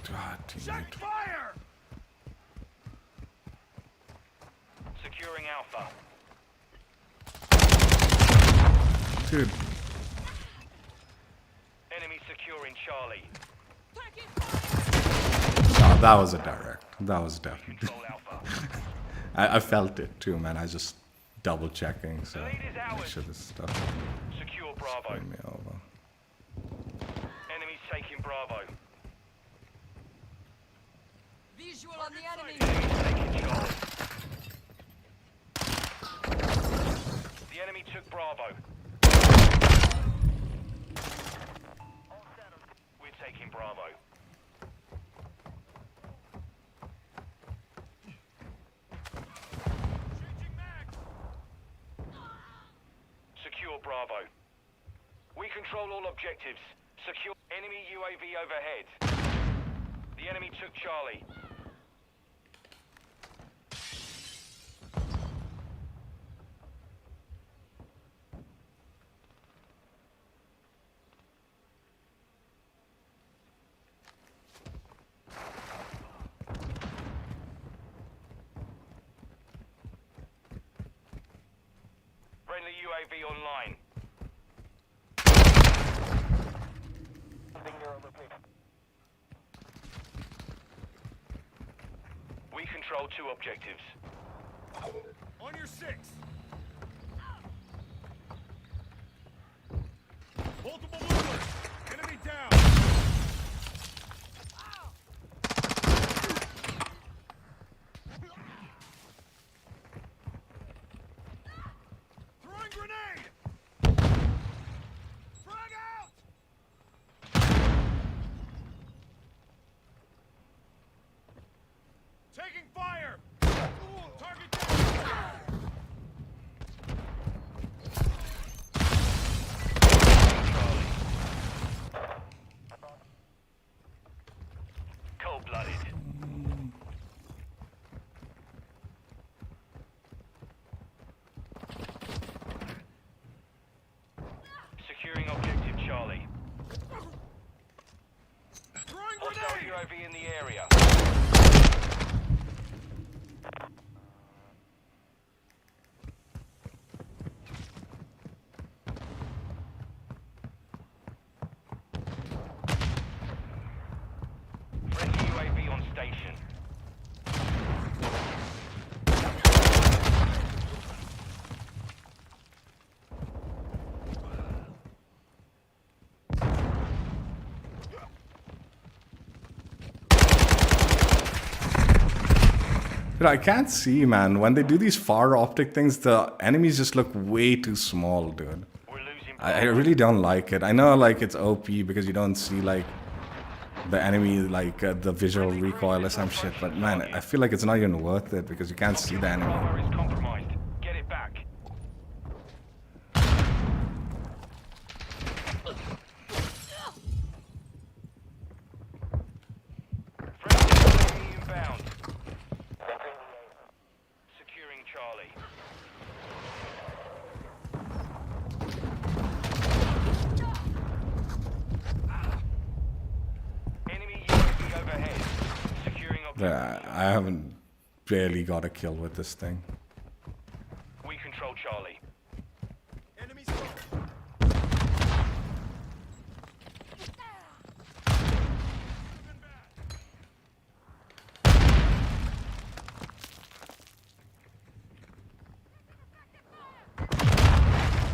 Speaker 1: God, teammate.
Speaker 3: Check fire!
Speaker 5: Securing Alpha.
Speaker 1: Dude,
Speaker 5: Enemy securing Charlie.
Speaker 4: Taking fire!
Speaker 1: no, that was a direct. That was definitely.
Speaker 5: Control Alpha.
Speaker 1: I felt it too, man. I was just double checking, so
Speaker 5: The lead is
Speaker 1: make
Speaker 5: ours.
Speaker 1: sure this stuff
Speaker 5: Secure Bravo.
Speaker 1: screwed me over.
Speaker 5: Enemies taking Bravo.
Speaker 4: Visual on the enemy!
Speaker 5: Enemies taking Charlie. The enemy took Bravo. We're taking Bravo.
Speaker 3: Changing max.
Speaker 5: Secure Bravo. We control all objectives. Secure enemy UAV overhead. The enemy took Charlie. Friendly UAV online. We control two objectives.
Speaker 3: On your six. Multiple movers. Enemy down. Throwing grenade. Frag out. Taking fire. Target down.
Speaker 5: UAV in the area. Friendly UAV on station.
Speaker 1: Dude, I can't see, man. When they do these far optic things, the enemies just look way too small, dude.
Speaker 5: We're losing.
Speaker 1: I really don't like it. I know, like, it's OP because you don't see, like, the enemy, like, the visual recoil or some shit. But, man, I feel like it's not even worth it because you can't see the enemy.
Speaker 5: Bravo is compromised. Get it back. Friendly inbound. Securing Charlie. Enemy UAV overhead. Securing objective.
Speaker 1: Yeah, I haven't barely got a kill with this thing.
Speaker 5: We control Charlie.
Speaker 3: Enemies close.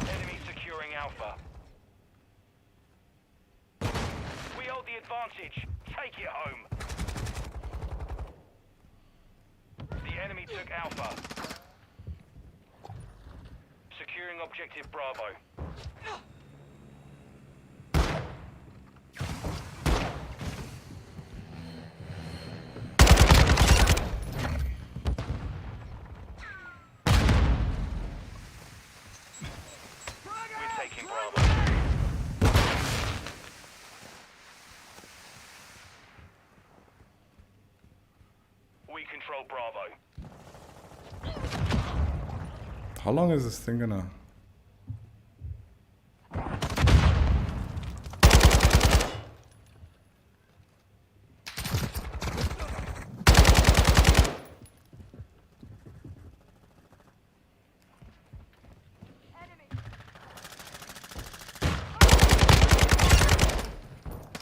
Speaker 5: Enemy securing Alpha. We hold the advantage. Take it home. The enemy took Alpha. Securing objective Bravo. We're taking Bravo. We control Bravo.
Speaker 1: How long is this thing gonna...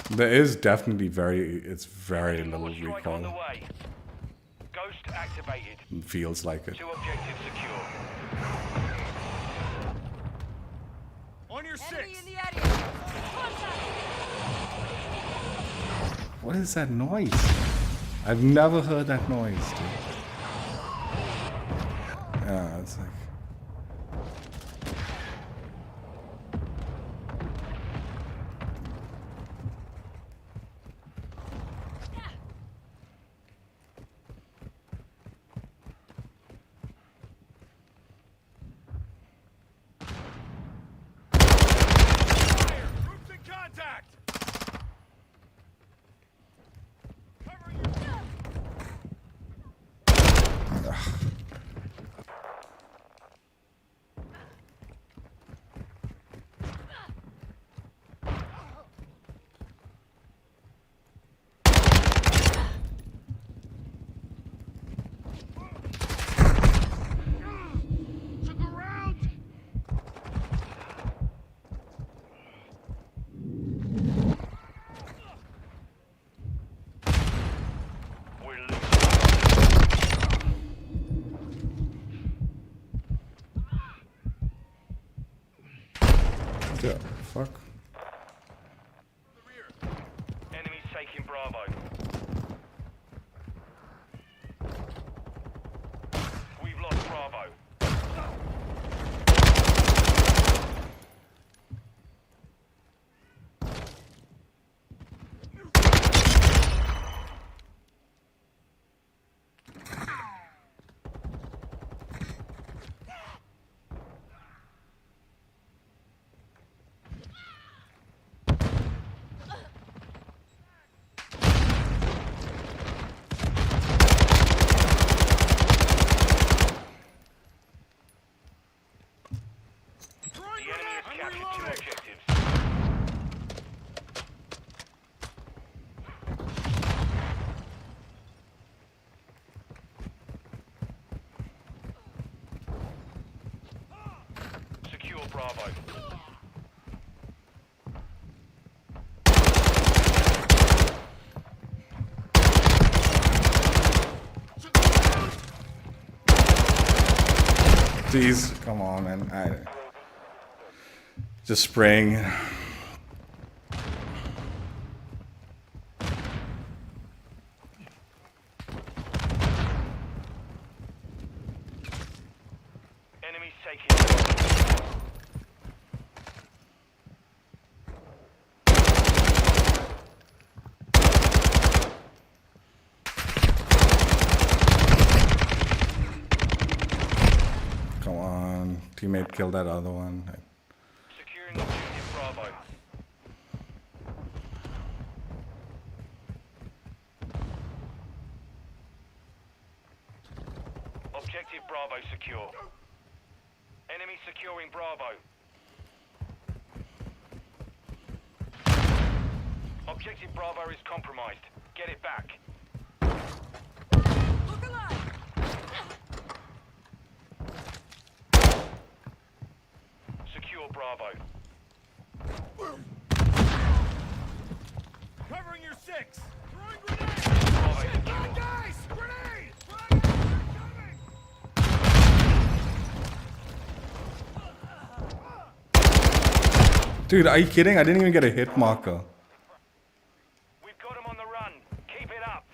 Speaker 1: There is definitely it's very little
Speaker 5: More strike on the
Speaker 1: recoil.
Speaker 5: way. Ghost activated.
Speaker 1: Feels like it.
Speaker 5: 2 objectives secure.
Speaker 3: On your
Speaker 4: Enemy
Speaker 3: six.
Speaker 4: in the area. Contact.
Speaker 1: What is that noise? I've never heard that noise, dude. Yeah, it's like...
Speaker 3: Groups in contact. Cover you. Took a round.
Speaker 5: We're losing.
Speaker 1: Yeah, fuck.
Speaker 3: The rear.
Speaker 5: Enemies taking Bravo. We've lost Bravo. Bravo.
Speaker 1: Jeez, come on, man. Just spraying.
Speaker 5: Enemies taking.
Speaker 1: Come on, teammate killed that other one.
Speaker 5: Securing objective Bravo. Objective Bravo secure. Enemy securing Bravo. Objective Bravo is compromised. Get it back.
Speaker 4: Look alive!
Speaker 5: Secure Bravo.
Speaker 3: Covering your 6. Throwing grenade.
Speaker 5: Bravo
Speaker 3: Shit,
Speaker 5: secure.
Speaker 3: bad guys! Grenade! Grenade! Incoming!
Speaker 1: Dude, are you kidding? I didn't even get a hit marker.
Speaker 5: We've got him on the run. Keep it up.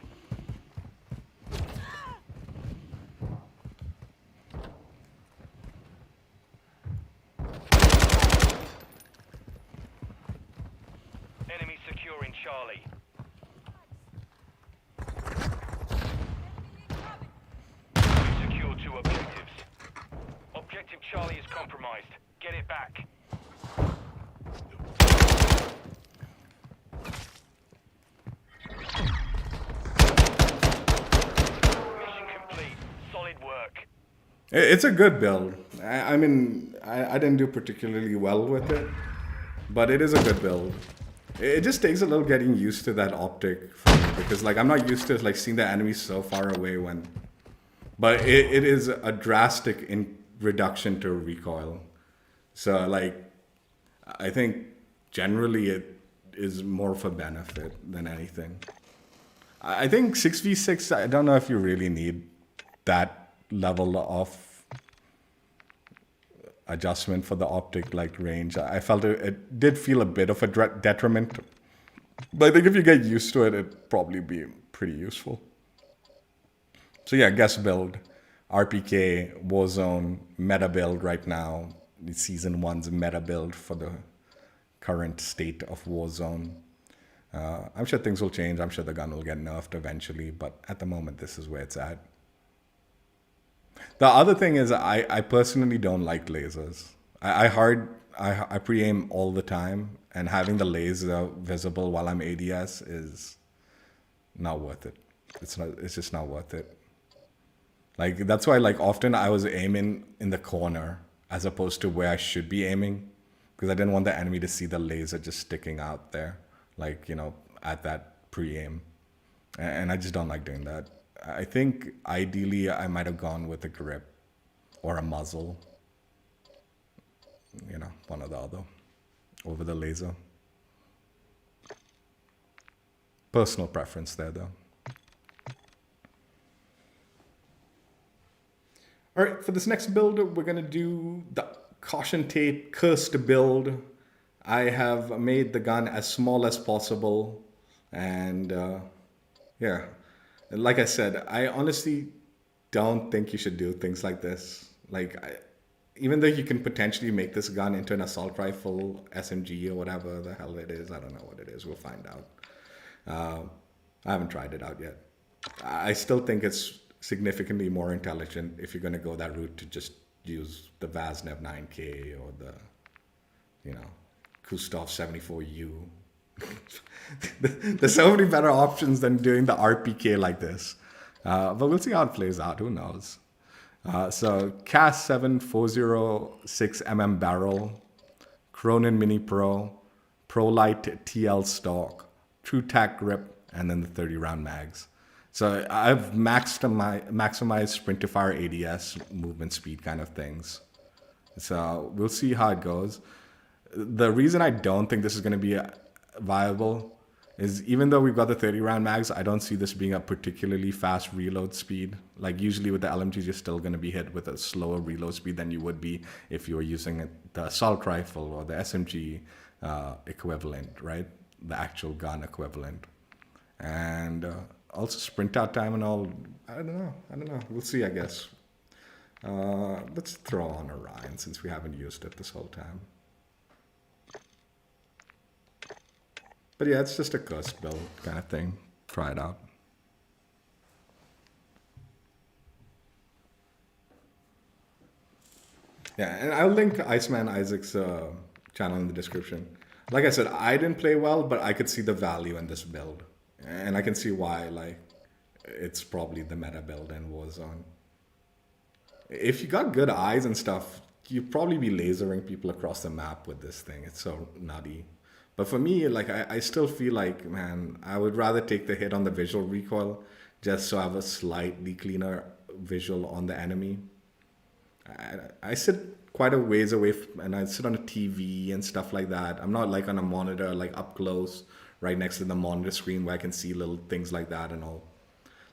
Speaker 5: Enemy securing Charlie. We secure 2 objectives. Objective Charlie is compromised. Get it back. Mission complete. Solid work.
Speaker 1: It's a good build. I mean, I didn't do particularly well with it, but it is a good build. It just takes a little getting used to that optic for me, because like I'm not used to like seeing the enemies so far away when, but it is a drastic reduction to recoil. So like, I think generally it is more of a benefit than anything. I think 6v6, I don't know if you really need that level of adjustment for the optic like range. I felt it did feel a bit of a detriment, but I think if you get used to it, it'd probably be pretty useful. So yeah, guest build, RPK, Warzone, meta build right now. It's Season 1's meta build for the current state of Warzone. I'm sure things will change. I'm sure the gun will get nerfed eventually, but at the moment, this is where it's at. The other thing is I personally don't like lasers. I pre-aim all the time, and having the laser visible while I'm ADS is not worth it. It's just not worth it. Like that's why like often I was aiming in the corner as opposed to where I should be aiming, because I didn't want the enemy to see the laser just sticking out there, like, you know, at that pre-aim. And I just don't like doing that. I think ideally I might have gone with a grip or a muzzle, you know, one or the other, over the laser. Personal preference there, though. All right, for this next build, we're going to do the Caution Tape Cursed build. I have made the gun as small as possible, and yeah. Like I said, I honestly don't think you should do things like this. Like, even though you can potentially make this gun into an assault rifle, SMG, or whatever the hell it is, I don't know what it is, we'll find out. I haven't tried it out yet. I still think it's significantly more intelligent if you're going to go that route to just use the Vaznev 9K or the, you know, Kustov 74U. There's so many better options than doing the RPK like this. But we'll see how it plays out. Who knows? So CAS 7 406mm barrel, Cronin Mini Pro, ProLite TL stock, True Tac grip, and then the 30 round mags. So I've maximized sprint to fire ADS, movement speed kind of things. So we'll see how it goes. The reason I don't think this is going to be viable is even though we've got the 30 round mags, I don't see this being a particularly fast reload speed. Like usually with the LMGs, you're still going to be hit with a slower reload speed than you would be if you were using the assault rifle or the SMG equivalent, right? The actual gun equivalent. And also sprint out time and all, I don't know. We'll see, I guess. Let's throw on Orion since we haven't used it this whole time. But yeah, it's just a cursed build kind of thing. Try it out. Yeah, and I'll link IceManIsaac's channel in the description. Like I said, I didn't play well, but I could see the value in this build. And I can see why, like, it's probably the meta build in Warzone. If you got good eyes and stuff, you'd probably be lasering people across the map with this thing. It's so nutty. But for me, like, I still feel like, man, I would rather take the hit on the visual recoil just so I have a slightly cleaner visual on the enemy. I sit quite a ways away and I sit on a TV and stuff like that. I'm not like on a monitor, like up close, right next to the monitor screen where I can see little things like that and all.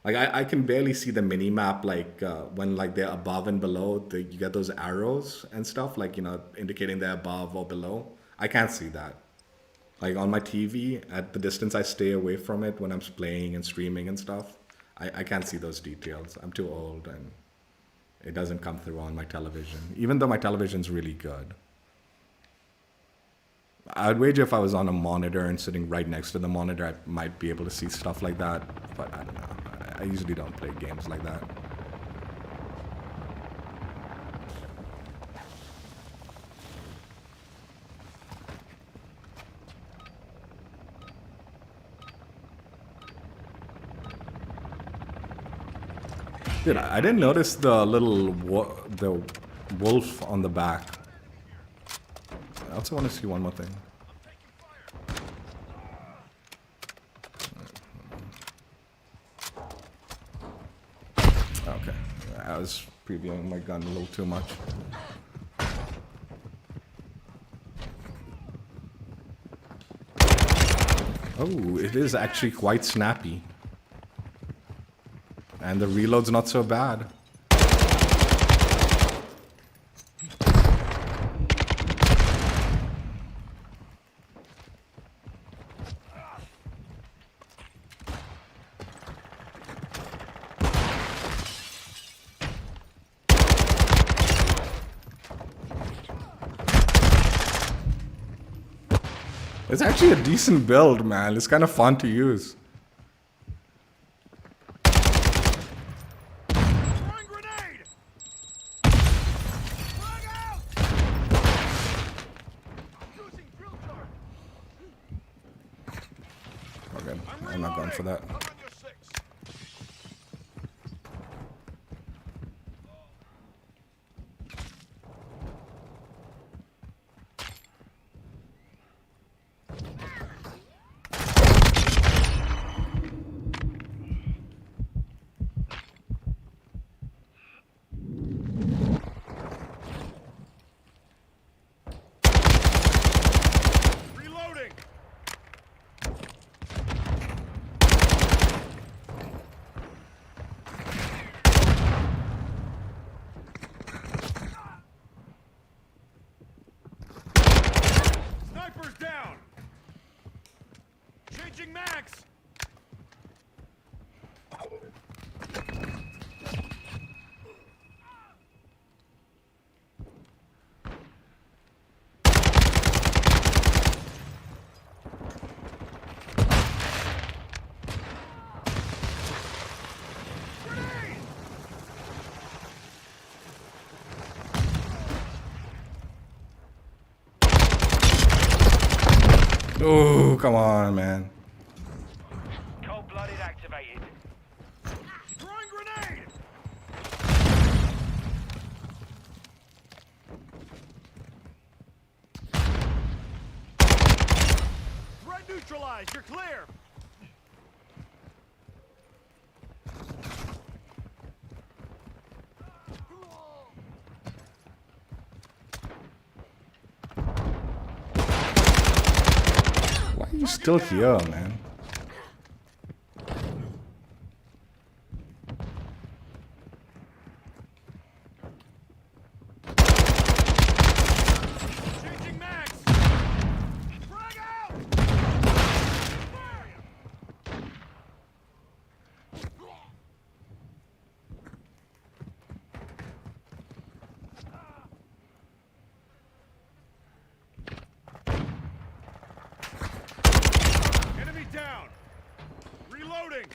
Speaker 1: Like I can barely see the mini map, like when like they're above and below, you get those arrows and stuff, like, you know, indicating they're above or below. I can't see that. Like on my TV, at the distance I stay away from it when I'm playing and streaming and stuff, I can't see those details. I'm too old and it doesn't come through on my television, even though my television's really good. I'd wager if I was on a monitor and sitting right next to the monitor, I might be able to see stuff like that, but I don't know. I usually don't play games like that. Dude, I didn't notice the little the wolf on the back. I also want to see one more thing. Okay, I was previewing my gun a little too much. Oh, it is actually quite snappy. And the reload's not so bad. It's actually a decent build, man. It's kind of fun to use. Okay, I'm not going for that.
Speaker 3: Down. Changing mags.
Speaker 1: Oh, come on, man.
Speaker 5: Cold-blooded activated.
Speaker 3: Throwing grenade. Threat neutralized. You're clear.
Speaker 1: still here, man?
Speaker 3: Changing mags. Frag out. Enemy down. Reloading.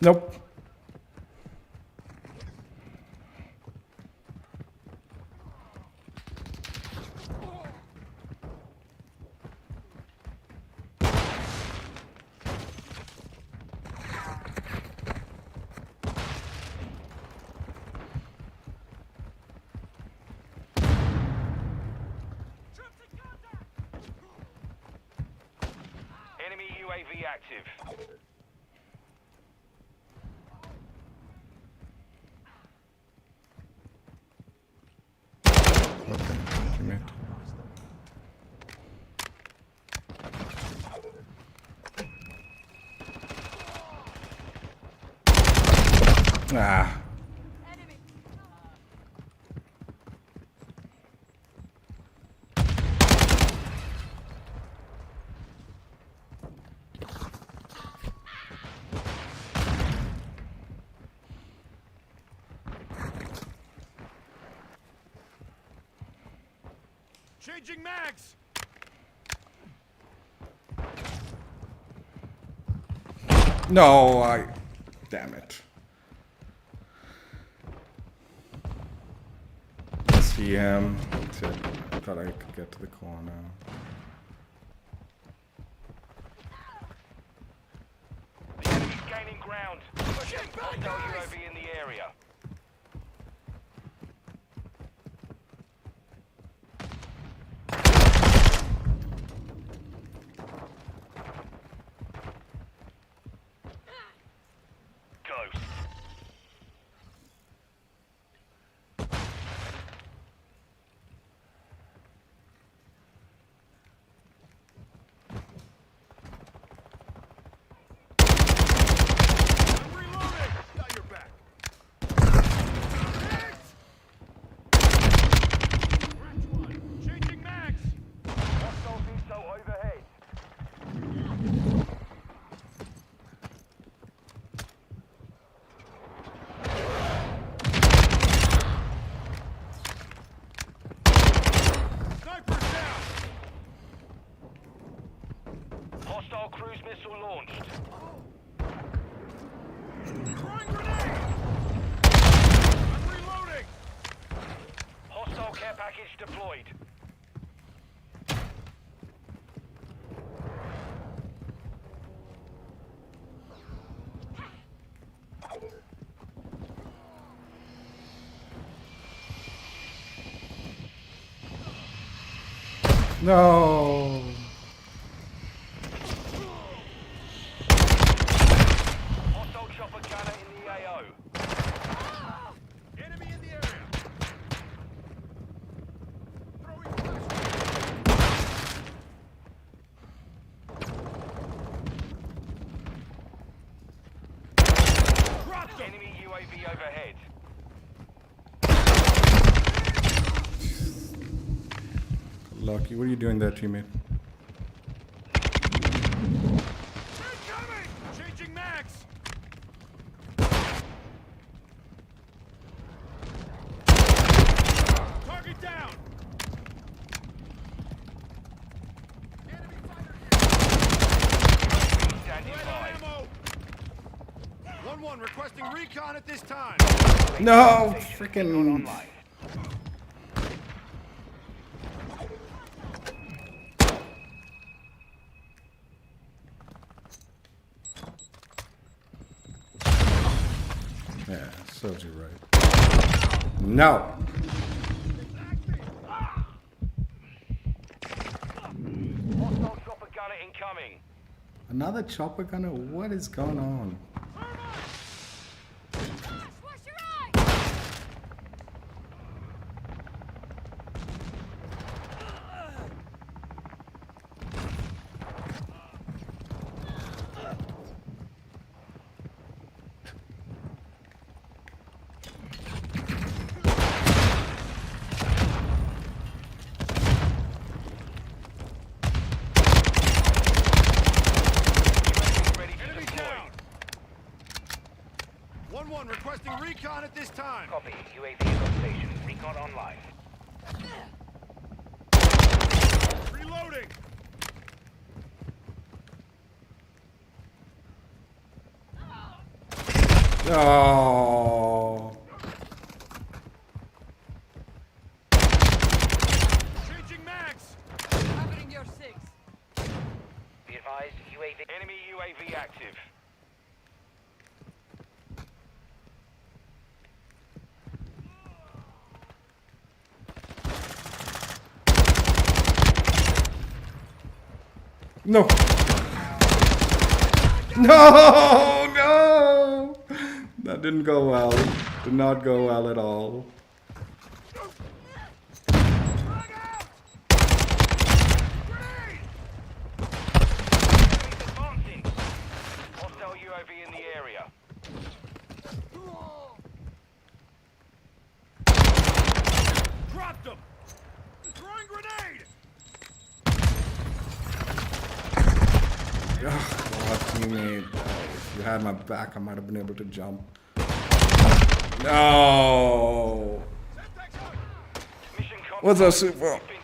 Speaker 1: Nope.
Speaker 5: Enemy UAV active.
Speaker 1: Okay, teammate. Ah.
Speaker 4: Enemy.
Speaker 3: Changing mags.
Speaker 1: No, I. Damn it. I see him. I thought I could get to the corner.
Speaker 5: The enemy's gaining ground. Pushing hostile UAV in the area. Ghost.
Speaker 3: I'm reloading. Got your back. Cracked one. Changing mags.
Speaker 5: Hostile missile overhead.
Speaker 3: Sniper's down.
Speaker 5: Hostile cruise missile launched.
Speaker 3: Throwing grenade. I'm reloading.
Speaker 5: Hostile care package deployed.
Speaker 1: No.
Speaker 5: Hostile chopper gunner in the AO.
Speaker 3: Enemy in the area. Throwing flash. Dropped him.
Speaker 5: Enemy UAV overhead.
Speaker 1: Lucky, what are you doing there, teammate?
Speaker 3: Incoming. Changing mags. Target down. Enemy fighter here.
Speaker 5: Standing
Speaker 3: Right
Speaker 5: by.
Speaker 3: on ammo. 1-1 requesting recon at this time.
Speaker 1: No, freaking.
Speaker 5: Online.
Speaker 1: Yeah, serves you right. No.
Speaker 5: Hostile chopper gunner incoming.
Speaker 1: Another chopper gunner? What is going on?
Speaker 4: Watch your eye!
Speaker 3: Requesting recon at this time.
Speaker 2: Copy. UAV is on station. Recon online.
Speaker 3: Reloading.
Speaker 1: Oh.
Speaker 3: Changing mags.
Speaker 4: Covering your six.
Speaker 2: Be advised, UAV.
Speaker 5: Enemy UAV active.
Speaker 1: No. No, no. That didn't go well. Did not go well at all.
Speaker 5: Enemies advancing. Hostile UAV in the area.
Speaker 3: Dropped him. Throwing grenade.
Speaker 1: Oh, teammate. If you had my back, I might have been able to jump. No.
Speaker 5: Mission
Speaker 1: What's up,
Speaker 5: compromised.
Speaker 1: Super?
Speaker 5: You've been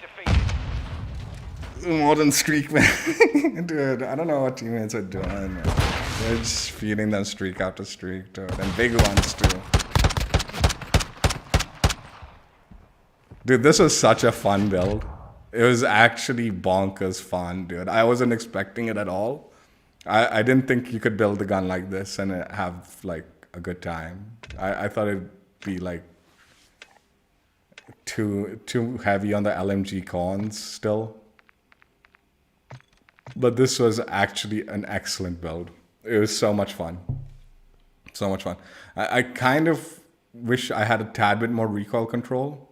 Speaker 5: defeated.
Speaker 1: Modern streak, man. Dude, I don't know what teammates are doing, man. They're just feeding them streak after streak, dude. And big ones, too. Dude, this was such a fun build. It was actually bonkers fun, dude. I wasn't expecting it at all. I didn't think you could build a gun like this and have, like, a good time. I thought it'd be, like, too heavy on the LMG cons still. But this was actually an excellent build. It was so much fun. So much fun. I kind of wish I had a tad bit more recoil control.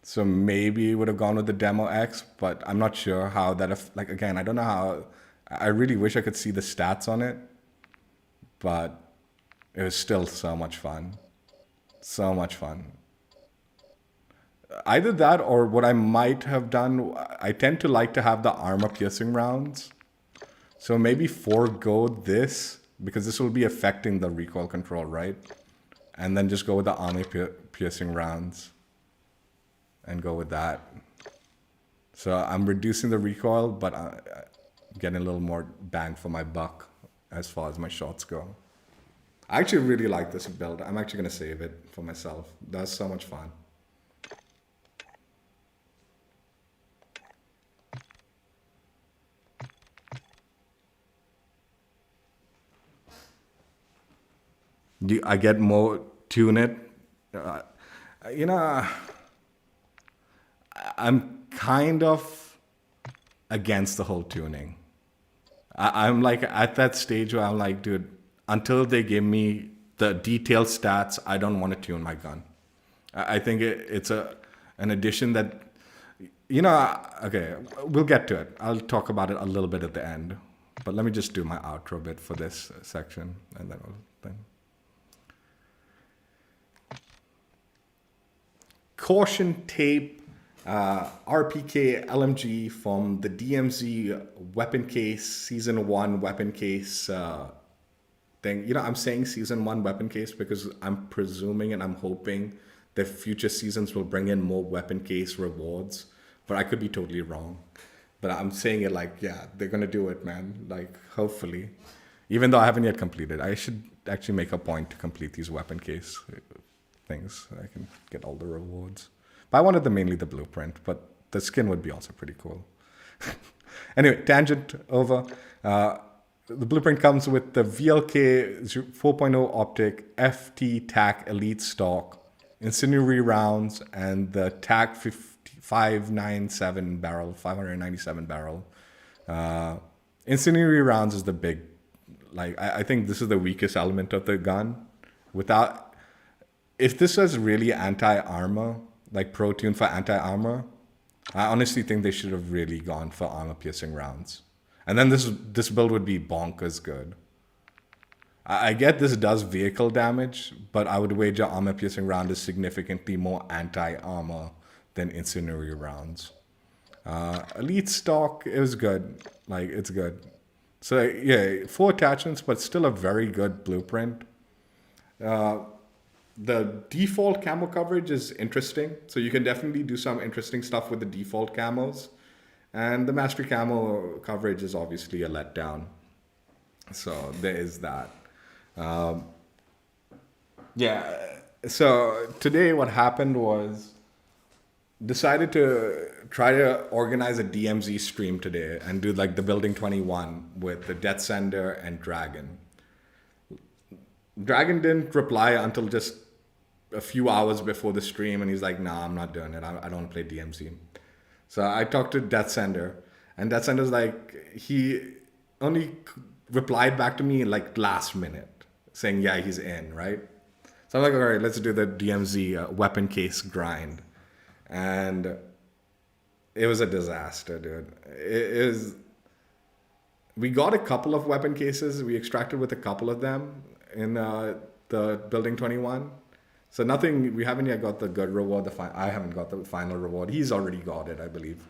Speaker 1: So maybe it would have gone with the Demo X, but I'm not sure how that, like, again, I don't know how. I really wish I could see the stats on it, but it was still so much fun. So much fun. Either that or what I might have done, I tend to like to have the armor piercing rounds. So maybe forego this, because this will be affecting the recoil control, right? And then just go with the armor piercing rounds. And go with that. So I'm reducing the recoil, but I'm getting a little more bang for my buck as far as my shots go. I actually really like this build. I'm actually going to save it for myself. That's so much fun. I get more tune it. You know, I'm kind of against the whole tuning. I'm like at that stage where I'm like, dude, until they give me the detailed stats, I don't want to tune my gun. I think it's an addition that, you know, okay, we'll get to it. I'll talk about it a little bit at the end. But let me just do my outro bit for this section, and then we'll then. Caution Tape, RPK LMG from the DMZ weapon case, season 1 weapon case thing. You know, I'm saying season 1 weapon case because I'm presuming and I'm hoping that future seasons will bring in more weapon case rewards, but I could be totally wrong. But I'm saying it like, yeah, they're gonna do it, man. Like, hopefully. Even though I haven't yet completed. I should actually make a point to complete these weapon case things so I can get all the rewards. But I wanted mainly the blueprint, but the skin would be also pretty cool. Anyway, tangent over. The blueprint comes with the VLK 4.0 optic, FT TAC Elite stock, incendiary rounds, and the TAC 597 barrel, 597 barrel. Incendiary rounds is the big, like, I think this is the weakest element of the gun. If this was really anti-armor, like pro tune for anti-armor, I honestly think they should have really gone for armor-piercing rounds. And then this build would be bonkers good. I get this does vehicle damage, but I would wager armor-piercing round is significantly more anti-armor than incendiary rounds. Elite stock is good. Like, it's good. So, yeah, 4 attachments, but still a very good blueprint. the default camo coverage is interesting. So you can definitely do some interesting stuff with the default camos. And the mastery camo coverage is obviously a letdown. So there is that. So today what happened was decided to try to organize a DMZ stream today and do like the Building 21 with the Death Sender and Dragon. Dragon didn't reply until just a few hours before the stream, and he's like, nah, I'm not doing it. I don't want to play DMZ. So I talked to Death Sender, and Death Sender's like, he only replied back to me like last minute saying, yeah, he's in, right? So I'm like, all right, let's do the DMZ weapon case grind. And it was a disaster, dude. We got a couple of weapon cases. We extracted with a couple of them in the Building 21. So nothing, we haven't yet got the good reward. I haven't got the final reward. He's already got it, I believe.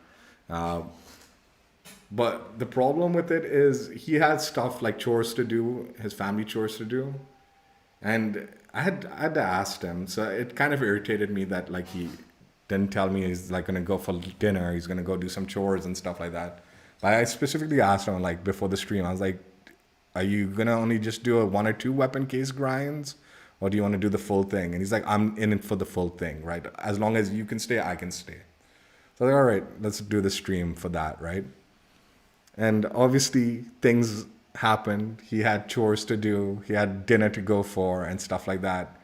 Speaker 1: But the problem with it is he had stuff like chores to do, his family chores to do. And I had to ask him. So it kind of irritated me that like he didn't tell me he's like going to go for dinner. He's going to go do some chores and stuff like that. But I specifically asked him like before the stream, I was like, are you going to only just do a 1 or 2 weapon case grinds? Or do you want to do the full thing? And he's like, I'm in it for the full thing, right? As long as you can stay, I can stay. So I'm like, all right, let's do the stream for that, right? And obviously things happened. He had chores to do. He had dinner to go for and stuff like that.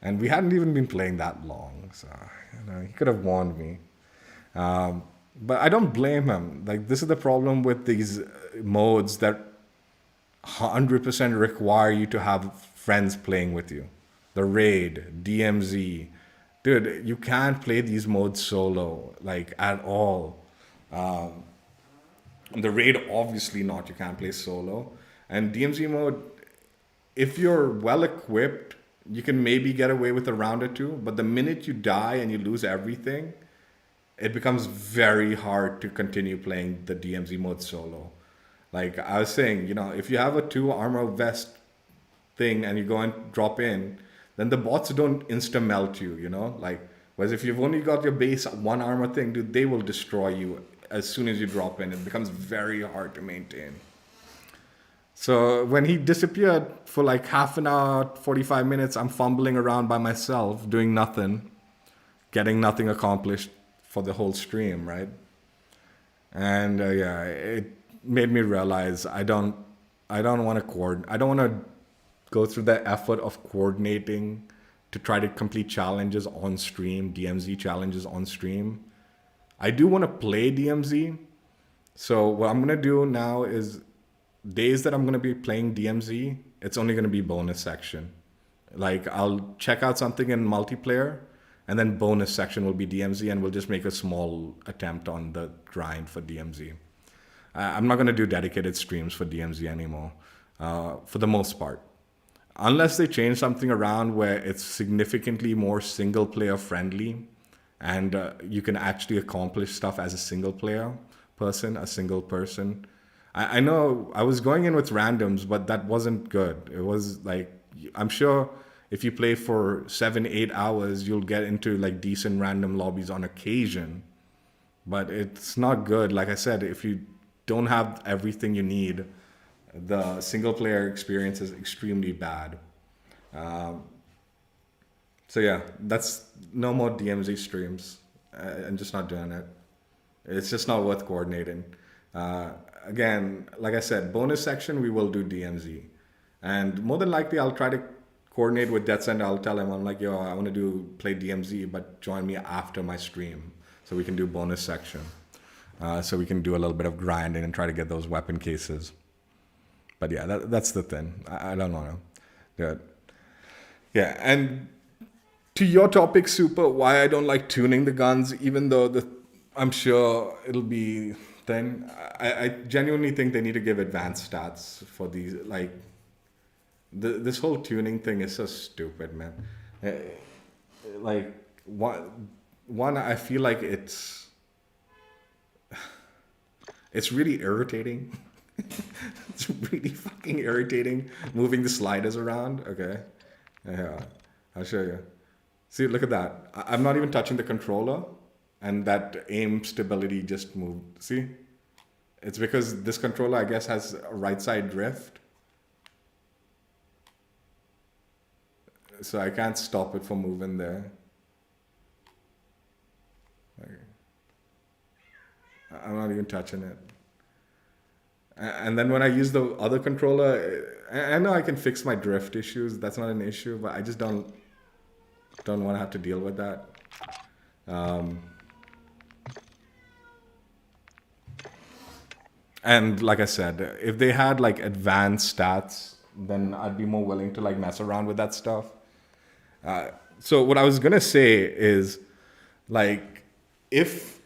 Speaker 1: And we hadn't even been playing that long. So, he could have warned me. But I don't blame him. Like, this is the problem with these modes that 100% require you to have friends playing with you. The raid, DMZ. Dude, you can't play these modes solo, like, at all. The raid, obviously not. You can't play solo. And DMZ mode, if you're well equipped, you can maybe get away with a round or two. But the minute you die and you lose everything, it becomes very hard to continue playing the DMZ mode solo. Like I was saying, if you have a 2 armor vest thing and you go and drop in, then the bots don't insta-melt you, Like, whereas if you've only got your base 1 armor thing, dude, they will destroy you as soon as you drop in. It becomes very hard to maintain. So when he disappeared for like half an hour, 45 minutes, I'm fumbling around by myself, doing nothing, getting nothing accomplished for the whole stream, right? And it made me realize I don't want to go through the effort of coordinating to try to complete challenges on stream, DMZ challenges on stream. I do want to play DMZ. So what I'm going to do now is days that I'm going to be playing DMZ, it's only going to be bonus section. Like I'll check out something in multiplayer and then bonus section will be DMZ and we'll just make a small attempt on the grind for DMZ. I'm not going to do dedicated streams for DMZ anymore, for the most part. Unless they change something around where it's significantly more single player friendly and you can actually accomplish stuff as a single person. I know I was going in with randoms, but that wasn't good. It was like, I'm sure if you play for 7-8 hours, you'll get into like decent random lobbies on occasion, but it's not good. Like I said, if you don't have everything you need, the single player experience is extremely bad. So yeah, that's no more DMZ streams. I'm just not doing it. It's just not worth coordinating. Again, like I said, bonus section, we will do DMZ. And more than likely, I'll try to coordinate with Death Sender. I'll tell him, I'm like, yo, I want to play DMZ, but join me after my stream so we can do bonus section. So we can do a little bit of grinding and try to get those weapon cases. But yeah, that's the thing. I don't want to do it. Yeah, and to your topic, Super, why I don't like tuning the guns, even though I'm sure it'll be thing. I genuinely think they need to give advanced stats for these. Like, this whole tuning thing is so stupid, man. Like, one, I feel like it's really irritating. It's really fucking irritating moving the sliders around. Okay. Yeah. I'll show you. See, look at that. I'm not even touching the controller, and that aim stability just moved. See? It's because this controller, I guess, has a right side drift. So I can't stop it from moving there. Okay. I'm not even touching it. And then when I use the other controller, I know I can fix my drift issues. That's not an issue, but I just don't want to have to deal with that. And like I said, if they had like advanced stats, then I'd be more willing to like mess around with that stuff. So what I was gonna say is, like, if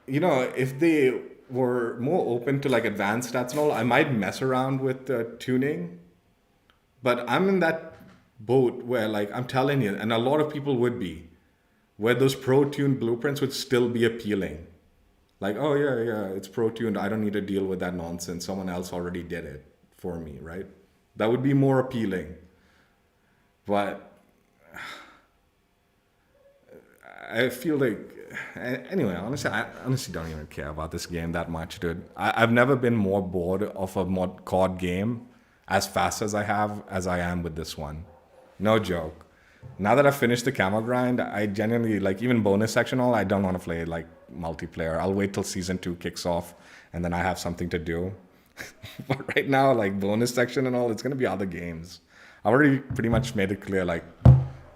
Speaker 1: they were more open to like advanced stats and all, I might mess around with tuning. But I'm in that boat where, like, I'm telling you, and a lot of people would be, where those pro-tuned blueprints would still be appealing. Like, oh yeah, it's pro-tuned. I don't need to deal with that nonsense. Someone else already did it for me, right? That would be more appealing. But I feel like, anyway, honestly, I honestly don't even care about this game that much, dude. I've never been more bored of a mod COD game as fast as I am with this one. No joke. Now that I've finished the camo grind, I genuinely, like, even bonus section all, I don't want to play like multiplayer. I'll wait till season 2 kicks off and then I have something to do. But right now, like, bonus section and all, it's gonna be other games. I already pretty much made it clear, like,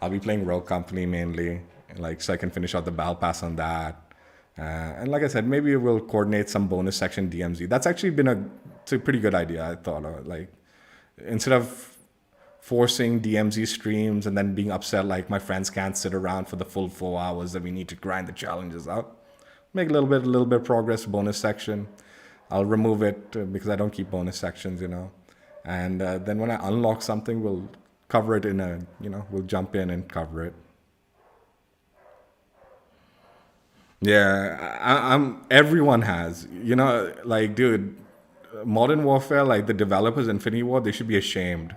Speaker 1: I'll be playing Rogue Company mainly, like, so I can finish out the Battle Pass on that. And like I said, maybe we'll coordinate some bonus section DMZ. That's actually been it's a pretty good idea, I thought. Like, instead of forcing DMZ streams and then being upset, like, my friends can't sit around for the full 4 hours that we need to grind the challenges out, make a little bit of progress, bonus section. I'll remove it because I don't keep bonus sections, And then when I unlock something, we'll cover it we'll jump in and cover it. Yeah, everyone has, like, dude, Modern Warfare, like, the developers, Infinity Ward, they should be ashamed.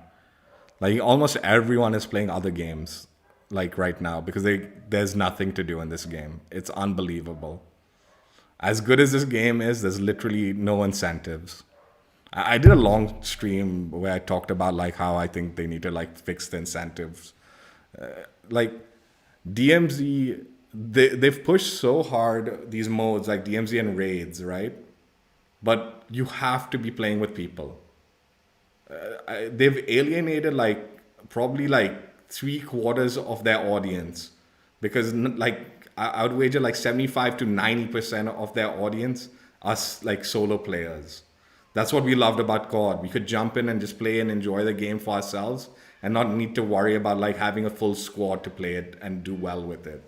Speaker 1: Like, almost everyone is playing other games, like, right now, because there's nothing to do in this game. It's unbelievable. As good as this game is, there's literally no incentives. I did a long stream where I talked about, like, how I think they need to, like, fix the incentives. Like, DMZ, they've pushed so hard these modes like DMZ and raids, right? But you have to be playing with people. They've alienated, like, probably like 3/4 of their audience, because, like, I would wager like 75 to 90% of their audience are like solo players. That's what we loved about COD. We could jump in and just play and enjoy the game for ourselves and not need to worry about, like, having a full squad to play it and do well with it.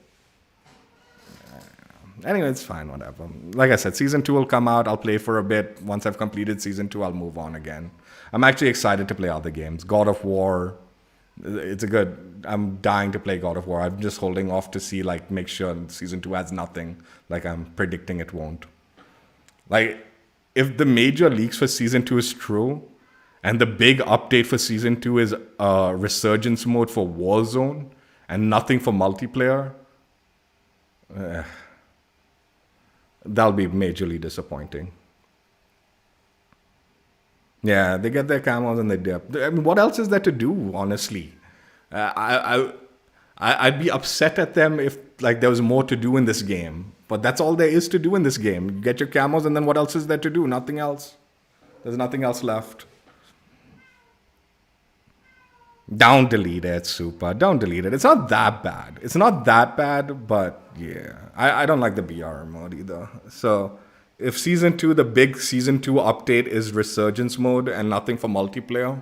Speaker 1: Anyway, it's fine, whatever. Like I said, Season 2 will come out. I'll play for a bit. Once I've completed Season 2, I'll move on again. I'm actually excited to play other games. God of War, I'm dying to play God of War. I'm just holding off to see, like, make sure Season 2 has nothing, like I'm predicting it won't. Like, if the major leaks for Season 2 is true, and the big update for Season 2 is resurgence mode for Warzone, and nothing for multiplayer, that'll be majorly disappointing. Yeah, they get their camos and they dip. I mean, what else is there to do, honestly? I'd be upset at them if, like, there was more to do in this game. But that's all there is to do in this game. You get your camos, and then what else is there to do? Nothing else. There's nothing else left. Don't delete it, Super. Don't delete it. It's not that bad. It's not that bad, but yeah. I don't like the BR mode either. So if Season 2, the big Season 2 update is resurgence mode and nothing for multiplayer,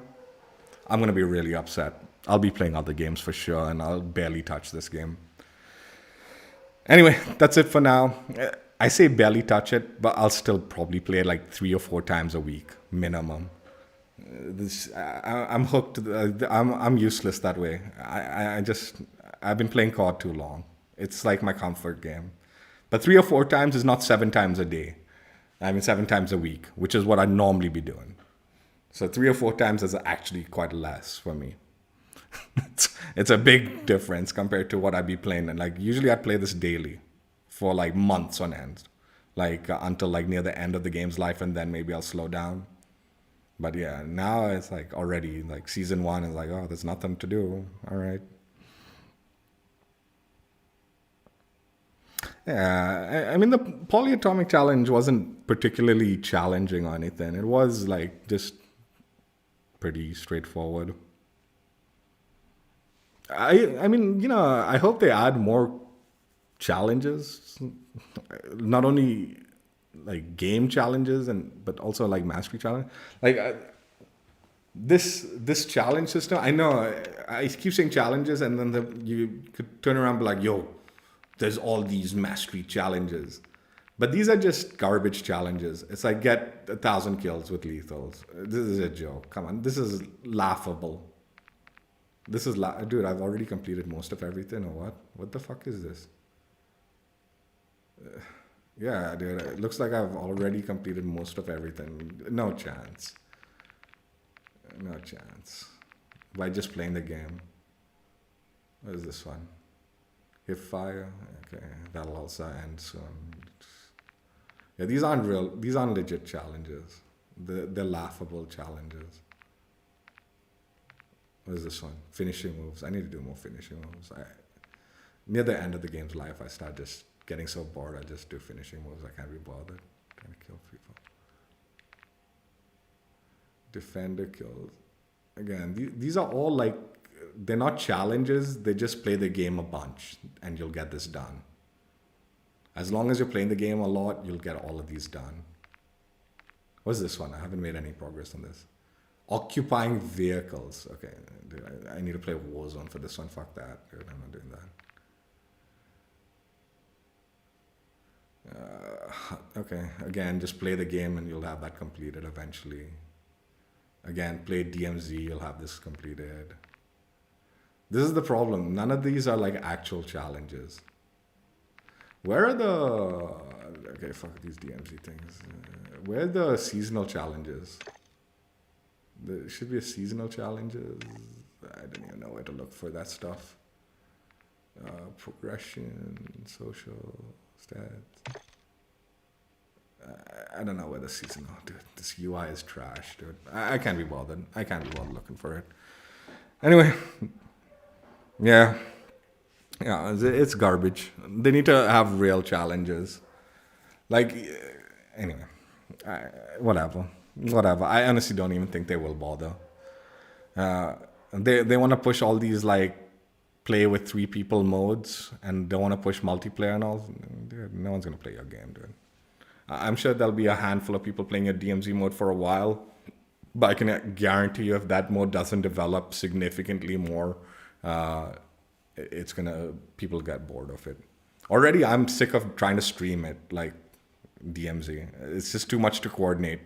Speaker 1: I'm going to be really upset. I'll be playing other games for sure, and I'll barely touch this game. Anyway, that's it for now. I say barely touch it, but I'll still probably play it like 3 or 4 times a week, minimum. I'm hooked. I'm useless that way. I've been playing COD too long. It's like my comfort game. But 3 or 4 times is not 7 times a day. I mean 7 times a week, which is what I'd normally be doing. So 3 or 4 times is actually quite less for me. It's a big difference compared to what I'd be playing. And like usually I'd play this daily for like months on end, like until like near the end of the game's life, and then maybe I'll slow down. But yeah, now it's like already like season 1 is like, oh, there's nothing to do. All right. Yeah, I mean the polyatomic challenge wasn't particularly challenging or anything. It was like just pretty straightforward. I mean, you know, I hope they add more challenges, not only like game challenges but also like mastery challenge. Like this challenge system, I know I keep saying challenges, and then you could turn around and be like, yo, there's all these mastery challenges, but these are just garbage challenges. It's like get 1,000 kills with lethals. This is a joke. Come on, this is laughable. This is dude, I've already completed most of everything, or what? What the fuck is this? Yeah, dude, it looks like I've already completed most of everything. No chance. No chance. By just playing the game. What is this one? Hip fire. Okay, that'll also end soon. Yeah, these aren't real. These aren't legit challenges. They're laughable challenges. What is this one? Finishing moves. I need to do more finishing moves. Near the end of the game's life, I start just getting so bored. I just do finishing moves. I can't be bothered trying to kill people. Defender kills. Again, these are all like, they're not challenges. They just play the game a bunch and you'll get this done. As long as you're playing the game a lot, you'll get all of these done. What's this one? I haven't made any progress on this. Occupying vehicles. Okay, dude, I need to play Warzone for this one. Fuck that, dude. I'm not doing that. Okay, again, just play the game and you'll have that completed eventually. Again, play DMZ, you'll have this completed. This is the problem. None of these are like actual challenges. Where are the... Okay, fuck these DMZ things. Where are the seasonal challenges? There should be a seasonal challenges. I don't even know where to look for that stuff. Progression, social, stats. I don't know where the seasonal... Dude, this UI is trash, dude. I can't be bothered. I can't be bothered looking for it. Anyway. Yeah. Yeah, it's garbage. They need to have real challenges. Like, anyway. Whatever. I honestly don't even think they will bother. They want to push all these, like, play with 3 people modes, and don't want to push multiplayer and all. Dude, no one's going to play your game, dude. I'm sure there'll be a handful of people playing your DMZ mode for a while, but I can guarantee you if that mode doesn't develop significantly more, people get bored of it. Already, I'm sick of trying to stream it, like DMZ. It's just too much to coordinate.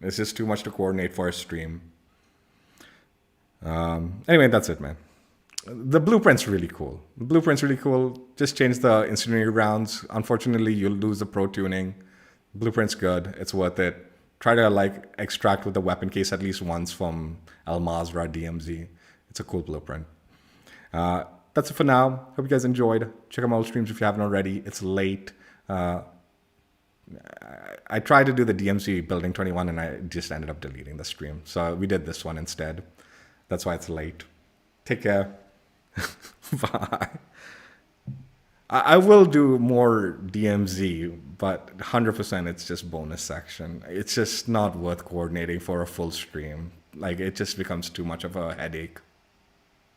Speaker 1: It's just too much to coordinate for a stream. Anyway, that's it, man. The blueprint's really cool. Just change the incendiary rounds. Unfortunately, you'll lose the pro tuning. Blueprint's good. It's worth it. Try to like extract with the weapon case at least once from Al Mazrah DMZ. It's a cool blueprint. That's it for now. Hope you guys enjoyed. Check out my old streams if you haven't already. It's late. I tried to do the DMZ Building 21 and I just ended up deleting the stream. So we did this one instead. That's why it's late. Take care. Bye. I will do more DMZ, but 100% it's just bonus section. It's just not worth coordinating for a full stream. Like, it just becomes too much of a headache.